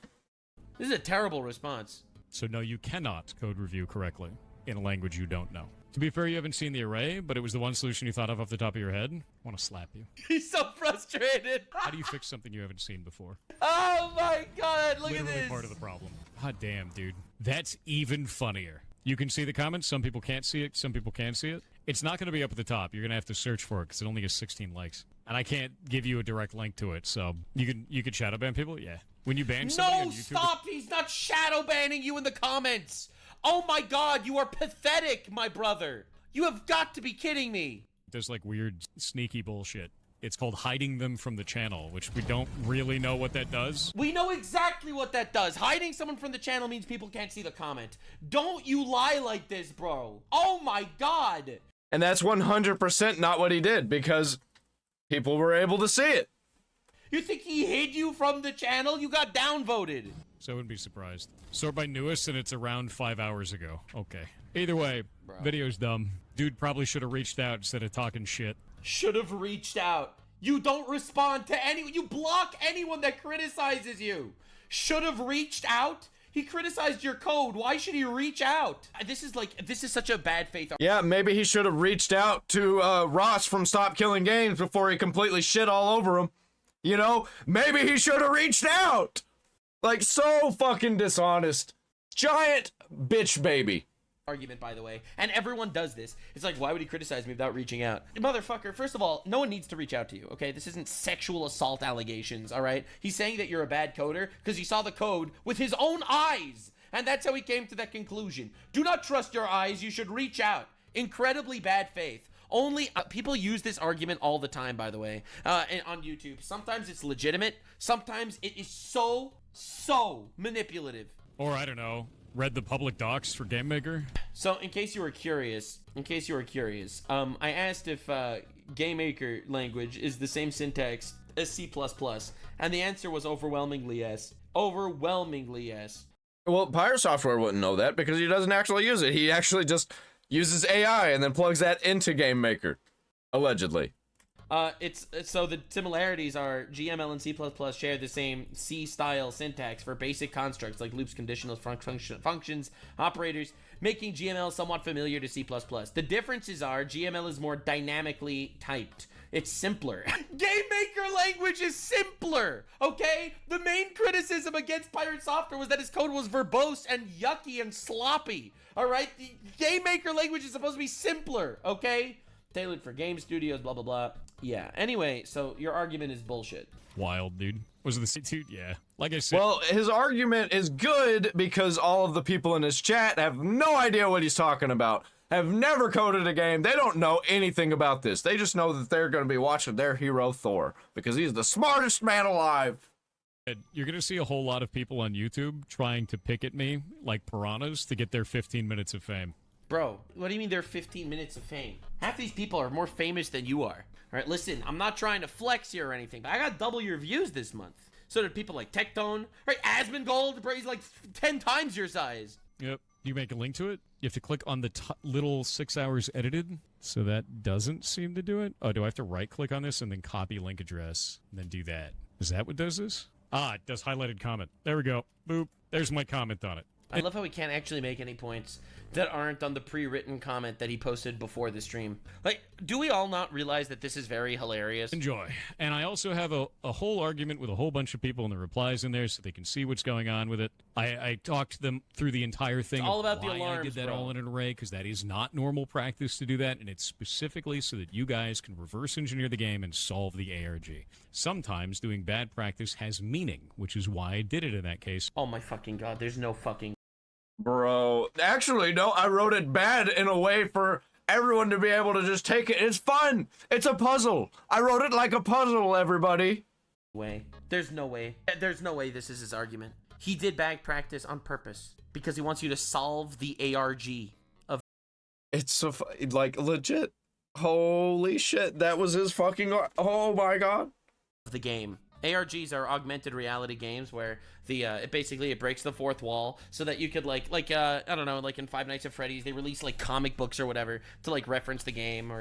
This is a terrible response. So no, you cannot code review correctly in a language you don't know. To be fair, you haven't seen the array, but it was the one solution you thought of off the top of your head. I want to slap you. He's so frustrated. How do you fix something you haven't seen before? Oh my god, look Literally at this. part of the problem. God damn, dude. That's even funnier. You can see the comments. Some people can't see it. Some people can see it. It's not going to be up at the top. You're going to have to search for it because it only has 16 likes. And I can't give you a direct link to it. So you could shadow ban people? Yeah. When you ban somebody on No, YouTube... stop! He's not shadow banning you in the comments! Oh my god, you are pathetic, my brother! You have got to be kidding me! There's like weird, sneaky bullshit. It's called hiding them from the channel, which we don't really know what that does. We know exactly what that does. Hiding someone from the channel means people can't see the comment. Don't you lie like this, bro. Oh my god. And that's 100% not what he did, because people were able to see it. You think he hid you from the channel? You got downvoted. So I wouldn't be surprised. Sort by newest, and it's around 5 hours ago. Okay. Either way, video's dumb. Dude probably should have reached out instead of talking shit. Should have reached out. You don't respond to anyone. You block anyone that criticizes you. Should have reached out? He criticized your code. Why should he reach out? This is such a bad faith. Yeah, maybe he should have reached out to Ross from Stop Killing Games before he completely shit all over him. You know, maybe he should have reached out. Like, so fucking dishonest. Giant bitch baby. Argument, by the way, and everyone does this. It's like, why would he criticize me without reaching out? Motherfucker, first of all, no one needs to reach out to you, okay? This isn't sexual assault allegations, all right? He's saying that you're a bad coder because he saw the code with his own eyes, and that's how he came to that conclusion. Do not trust your eyes. You should reach out. Incredibly bad faith. Only people use this argument all the time, by the way, on YouTube. Sometimes it's legitimate. Sometimes it is so manipulative. Or, I don't know, read the public docs for Game Maker. So, in case you were curious, I asked if Game Maker language is the same syntax as C++, and the answer was overwhelmingly yes. Overwhelmingly yes. Well, Pyre Software wouldn't know that because he doesn't actually use it. He actually just uses AI and then plugs that into Game Maker, allegedly. It's so the similarities are GML and C++ share the same C-style syntax for basic constructs like loops, conditionals, functions, operators, making GML somewhat familiar to C++. The differences are GML is more dynamically typed. It's simpler. Game Maker language is simpler, okay? The main criticism against Pirate Software was that his code was verbose and yucky and sloppy, all right? The Game Maker language is supposed to be simpler, okay? Tailored for game studios, blah, blah, blah. Yeah, anyway, so your argument is bullshit. Wild, dude. Was it the dude? Yeah. Like I said. Well, his argument is good because all of the people in his chat have no idea what he's talking about. Have never coded a game. They don't know anything about this. They just know that they're going to be watching their hero Thor because he's the smartest man alive. You're going to see a whole lot of people on YouTube trying to pick at me like piranhas to get their 15 minutes of fame. Bro, what do you mean they're 15 minutes of fame? Half these people are more famous than you are. All right, listen, I'm not trying to flex here or anything, but I got double your views this month. So did people like Tectone, right? Asmongold, bro, he's like 10 times your size. Yep. You make a link to it. You have to click on the little 6 hours edited. So that doesn't seem to do it. Oh, do I have to right click on this and then copy link address and then do that? Is that what does this? Ah, it does highlighted comment. There we go. Boop. There's my comment on it. I love how we can't actually make any points that aren't on the pre-written comment that he posted before the stream. Like, do we all not realize that this is very hilarious? Enjoy. And I also have a whole argument with a whole bunch of people in the replies in there so they can see what's going on with it. I talked to them through the entire thing. It's all about the why alarms, I did that bro. all in an array, because that is not normal practice to do that, and it's specifically so that you guys can reverse engineer the game and solve the ARG. Sometimes doing bad practice has meaning, which is why I did it in that case. Oh my fucking god, there's no fucking... Bro, actually, no, I wrote it bad in a way for everyone to be able to just take it. It's fun. It's a puzzle. I wrote it like a puzzle, everybody. Way. There's no way. There's no way this is his argument. He did bad practice on purpose because he wants you to solve the ARG of... It's so, like, legit. Holy shit, that was his fucking... Oh my god. The game. ARGs are augmented reality games where the it breaks the fourth wall so that you could like I don't know, like in Five Nights at Freddy's they release like comic books or whatever to like reference the game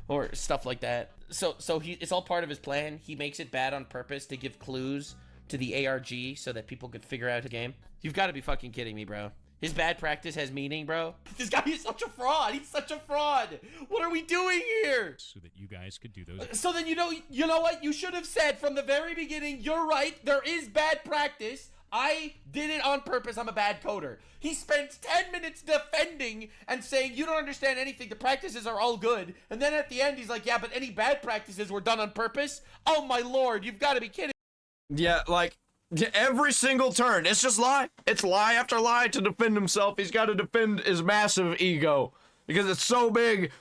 or stuff like that. So it's all part of his plan. He makes it bad on purpose to give clues to the ARG so that people could figure out the game. You've got to be fucking kidding me, bro. His bad practice has meaning, bro. This guy is such a fraud. He's such a fraud. What are we doing here? So that you guys could do those. So then you know what? You should have said from the very beginning, you're right, there is bad practice. I did it on purpose. I'm a bad coder. He spends 10 minutes defending and saying, you don't understand anything. The practices are all good. And then at the end, he's like, yeah, but any bad practices were done on purpose? Oh my lord, you've got to be kidding. Yeah, like... every single turn, it's just lie. It's lie after lie to defend himself. He's got to defend his massive ego because it's so big.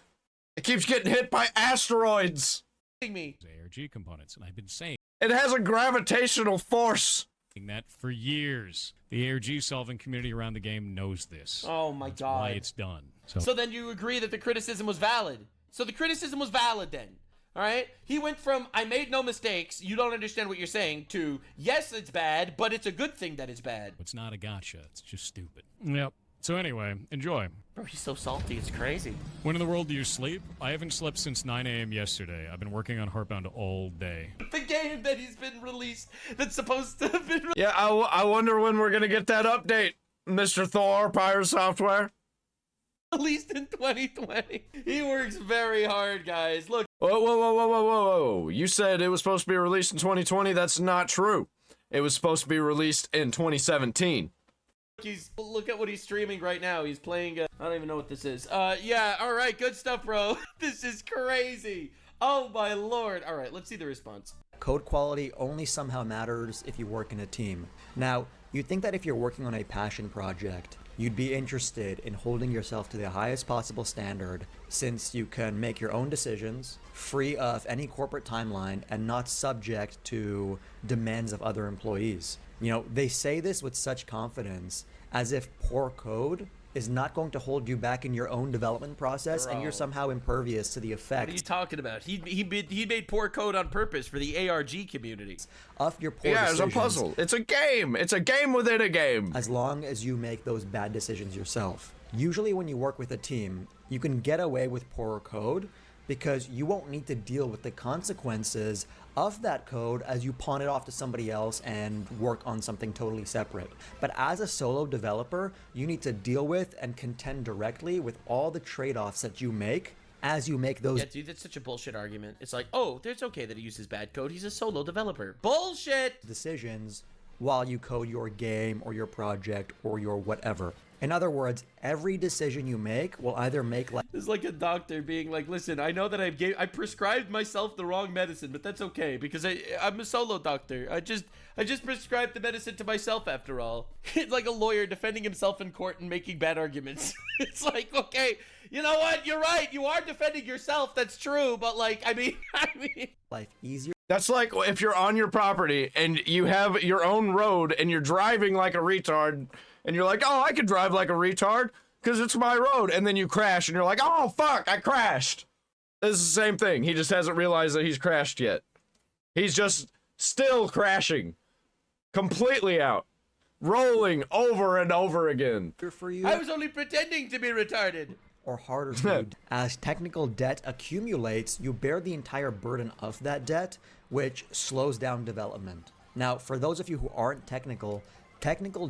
It keeps getting hit by asteroids. me. ARG components, and I've been saying It has a gravitational force. that for years. The ARG solving community around the game knows this. Oh my That's God. why it's done. So then you agree that the criticism was valid. So the criticism was valid then. All right? He went from, I made no mistakes, you don't understand what you're saying, to, yes, it's bad, but it's a good thing that it's bad. It's not a gotcha. It's just stupid. Yep. So anyway, enjoy. Bro, he's so salty, it's crazy. When in the world do you sleep? I haven't slept since 9 a.m. yesterday. I've been working on Heartbound all day. The game that he's been released, that's supposed to have been Yeah, I wonder when we're gonna get that update, Mr. Thor, Pirate Software. released in 2020. He works very hard, guys. Look. Whoa. You said it was supposed to be released in 2020. That's not true. It was supposed to be released in 2017. Look at what he's streaming right now. He's playing, I don't even know what this is. Yeah, all right, good stuff, bro. This is crazy. Oh, my Lord. All right, let's see the response. Code quality only somehow matters if you work in a team. Now, you'd think that if you're working on a passion project, you'd be interested in holding yourself to the highest possible standard, since you can make your own decisions, free of any corporate timeline, and not subject to demands of other employees. You know, they say this with such confidence, as if poor code is not going to hold you back in your own development process, and you're somehow impervious to the effects. What are you talking about? He made poor code on purpose for the ARG community. Of your poor Yeah, it's a decisions. puzzle. It's a game. It's a game within a game. As long as you make those bad decisions yourself. Usually when you work with a team, you can get away with poorer code because you won't need to deal with the consequences of that code as you pawn it off to somebody else and work on something totally separate. But as a solo developer, you need to deal with and contend directly with all the trade-offs that you make as you make those. Yeah, dude, that's such a bullshit argument. It's like, oh, it's okay that he uses bad code. He's a solo developer. Bullshit! Decisions while you code your game or your project or your whatever. In other words, every decision you make will either make like It's like a doctor being like, listen, I know that I prescribed myself the wrong medicine, but that's okay because I'm a solo doctor. I just prescribed the medicine to myself after all. It's like a lawyer defending himself in court and making bad arguments. It's like, okay, you know what? You're right. You are defending yourself. That's true. But like, I mean, life easier. That's like if you're on your property and you have your own road and you're driving like a retard and you're like, oh, I could drive like a retard because it's my road. And then you crash and you're like, oh, fuck, I crashed. This is the same thing. He just hasn't realized that he's crashed yet. He's just still crashing. Completely out. Rolling over and over again. For you. I was only pretending to be retarded. Or harder for you. As technical debt accumulates, you bear the entire burden of that debt, which slows down development. Now, for those of you who aren't technical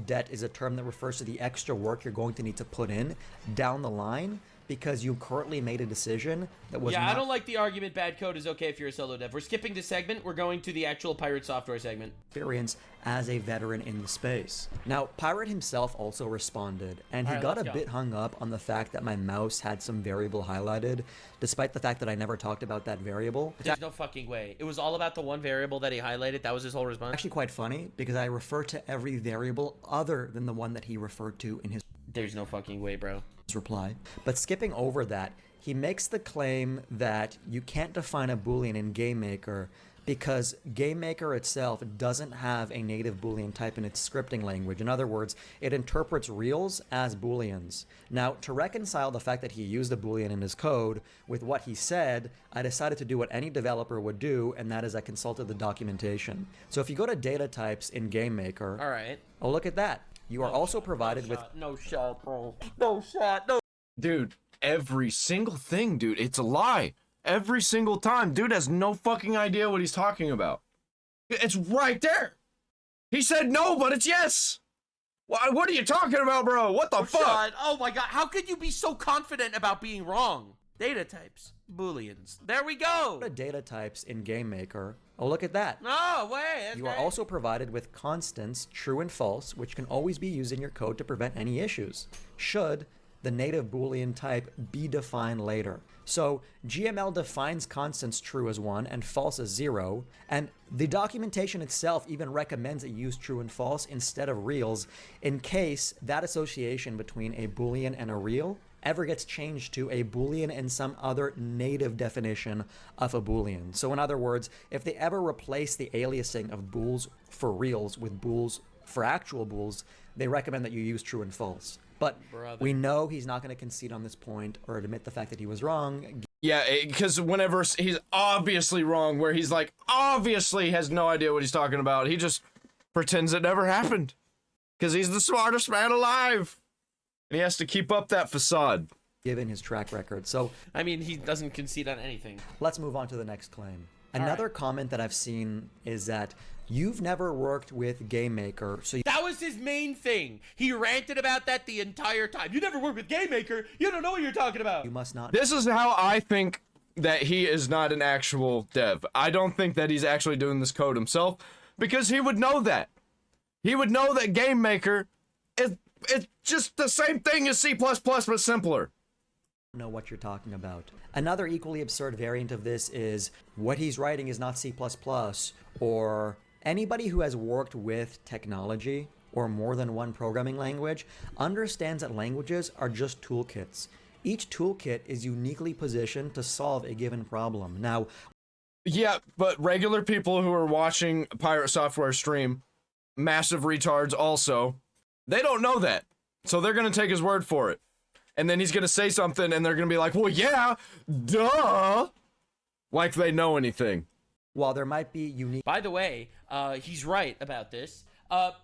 debt is a term that refers to the extra work you're going to need to put in down the line because you currently made a decision that was I don't like the argument bad code is okay if you're a solo dev. We're skipping this segment. We're going to the actual Pirate Software segment. Experience as a veteran in the space. Now, Pirate himself also responded, and he got a bit hung up on the fact that my mouse had some variable highlighted, despite the fact that I never talked about that variable. There's no fucking way. It was all about the one variable that he highlighted. That was his whole response. Actually quite funny, because I refer to every variable other than the one that he referred to in his There's no fucking way, bro. reply. But skipping over that, he makes the claim that you can't define a Boolean in GameMaker because GameMaker itself doesn't have a native Boolean type in its scripting language. In other words, it interprets reals as Booleans. Now, to reconcile the fact that he used a Boolean in his code with what he said, I decided to do what any developer would do, and that is I consulted the documentation. So if you go to data types in GameMaker, All right. oh, look at that. You are also provided with... No shot, bro. No shot. No. Dude, every single thing, dude, it's a lie. Every single time. Dude has no fucking idea what he's talking about. It's right there. He said no, but it's yes. What are you talking about, bro? What the fuck? Shot. Oh my god. How could you be so confident about being wrong? Data types. Booleans. There we go. Data types in GameMaker. Oh, look at that. No way. You are also provided with constants, true and false, which can always be used in your code to prevent any issues, should the native Boolean type be defined later. So GML defines constants true as 1 and false as 0, and the documentation itself even recommends that you use true and false instead of reals in case that association between a Boolean and a real ever gets changed to a Boolean and some other native definition of a Boolean. So in other words, if they ever replace the aliasing of bools for reals with bools for actual bools, they recommend that you use true and false. But we know he's not going to concede on this point or admit the fact that he was wrong. Yeah, because whenever he's obviously wrong, where he's like, obviously has no idea what he's talking about, he just pretends it never happened. Because he's the smartest man alive. And he has to keep up that facade. Given his track record. So, I mean, he doesn't concede on anything. Let's move on to the next claim. Another comment that I've seen is that you've never worked with Game Maker, so that was his main thing. He ranted about that the entire time. You never worked with Game Maker. You don't know what you're talking about. You must not. This is how I think that he is not an actual dev. I don't think that he's actually doing this code himself, because he would know that. He would know that Game Maker is it's just the same thing as C++, but simpler. Know what you're talking about. Another equally absurd variant of this is what he's writing is not C++, or anybody who has worked with technology or more than one programming language understands that languages are just toolkits. Each toolkit is uniquely positioned to solve a given problem. Now, yeah, but regular people who are watching Pirate Software stream, massive retards also, they don't know that. So they're going to take his word for it. And then he's going to say something and they're going to be like, well, yeah, duh. Like they know anything. While there might be unique... By the way, he's right about this.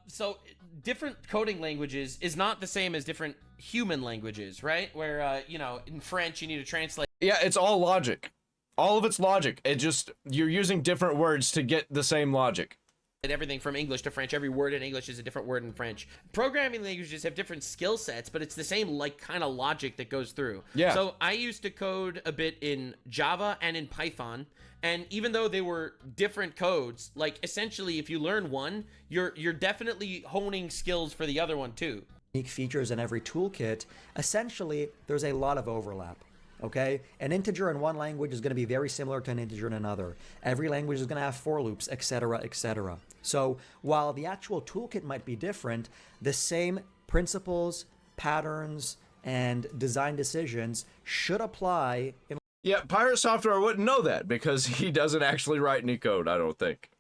So different coding languages is not the same as different human languages, right? Where, you know, in French, you need to translate. Yeah, it's all logic. All of it's logic. It just, you're using different words to get the same logic. Everything from English to French, every word in English is a different word in French. Programming languages have different skill sets, but it's the same like kind of logic that goes through. Yeah. So I used to code a bit in Java and in Python, and even though they were different codes, like essentially if you learn one, you're definitely honing skills for the other one too. Unique features in every toolkit, essentially there's a lot of overlap. Okay, an integer in one language is going to be very similar to an integer in another. Every language is going to have for loops, etc., etc. So while the actual toolkit might be different, the same principles, patterns, and design decisions should apply in Yeah, Pirate Software wouldn't know that because he doesn't actually write any code, I don't think.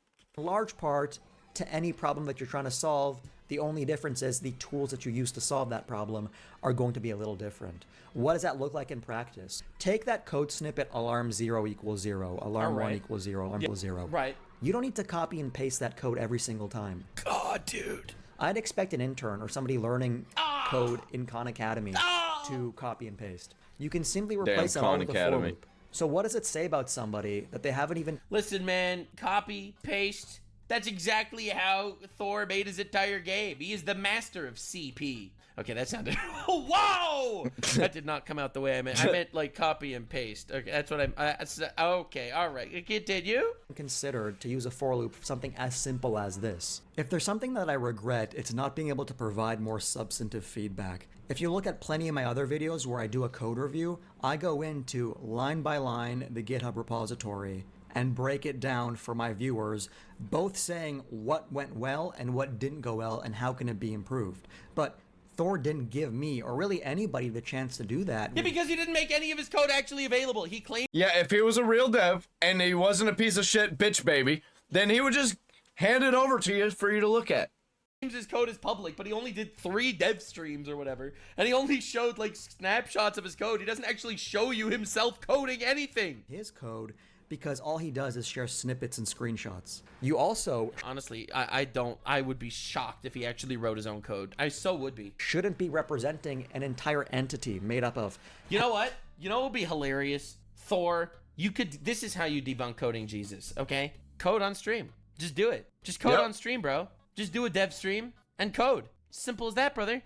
large part to any problem that you're trying to solve. The only difference is the tools that you use to solve that problem are going to be a little different. What does that look like in practice? Take that code snippet, alarm 0 equals 0, alarm 1 equals 0, alarm equals 0. Right. You don't need to copy and paste that code every single time. God, dude. I'd expect an intern or somebody learning code in Khan Academy to copy and paste. You can simply replace that all with a for loop. So what does it say about somebody that they haven't even... Listen, man, copy, paste. That's exactly how Thor made his entire game. He is the master of CP. Okay, that sounded... Oh, wow! That did not come out the way I meant. I meant, like, copy and paste. Okay, that's what okay, all right. Continue? Considered to use a for loop for something as simple as this. If there's something that I regret, it's not being able to provide more substantive feedback. If you look at plenty of my other videos where I do a code review, I go into line by line the GitHub repository and break it down for my viewers, both saying what went well and what didn't go well and how can it be improved. But Thor didn't give me, or really anybody, the chance to do that. Yeah, because he didn't make any of his code actually available. He claimed... Yeah, if he was a real dev and he wasn't a piece of shit bitch baby, then he would just hand it over to you for you to look at. His code is public, but he only did 3 dev streams or whatever, and he only showed like snapshots of his code. He doesn't actually show you himself coding anything. His code, because all he does is share snippets and screenshots. You also... Honestly, I would be shocked if he actually wrote his own code. I so would be. Shouldn't be representing an entire entity made up of... You know what? You know what would be hilarious? Thor, this is how you debunk coding Jesus, okay? Code on stream. Just do it. Just code on stream, bro. Just do a dev stream and code. Simple as that, brother.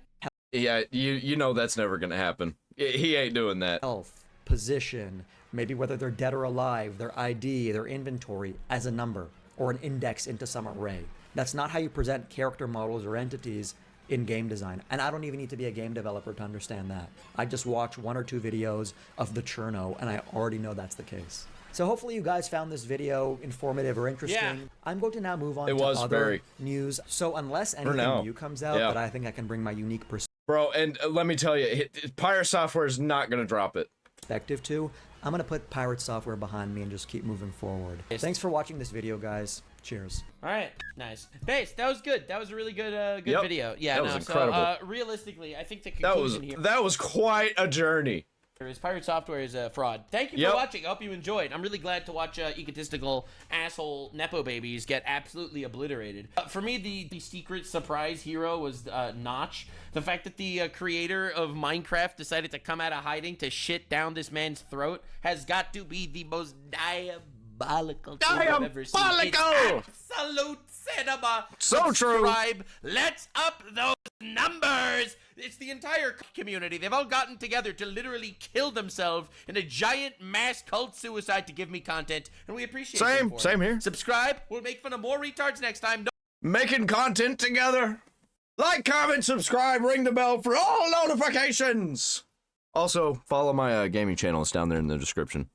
Yeah, you know that's never gonna happen. He ain't doing that. Health, position, maybe whether they're dead or alive, their ID, their inventory as a number or an index into some array. That's not how you present character models or entities in game design. And I don't even need to be a game developer to understand that. I just watch 1 or 2 videos of the Cherno and I already know that's the case. So hopefully you guys found this video informative or interesting. Yeah. I'm going to now move on to other news. So unless anything new comes out that I think I can bring my unique perspective Bro, and let me tell you, Pirate Software is not going to drop it. Perspective to, I'm going to put Pirate Software behind me and just keep moving forward. Thanks for watching this video, guys. Cheers. All right, nice. Base, that was good. That was a really good Yep. video. Yeah, that was incredible. So, realistically, I think the conclusion here that was quite a journey. is Pirate Software is a fraud. Thank you for watching. I hope you enjoyed. I'm really glad to watch egotistical asshole nepo babies get absolutely obliterated. For me, the secret surprise hero was Notch. The fact that the creator of Minecraft decided to come out of hiding to shit down this man's throat has got to be the most diabolical thing I've ever seen. It's absolute cinema. So Subscribe. true. Let's up those numbers. It's the entire community. They've all gotten together to literally kill themselves in a giant mass cult suicide to give me content, and we appreciate it. Same here. Subscribe. We'll make fun of more retards next time. Making content together. Like, comment, subscribe, ring the bell for all notifications. Also, follow my gaming channel. It's down there in the description.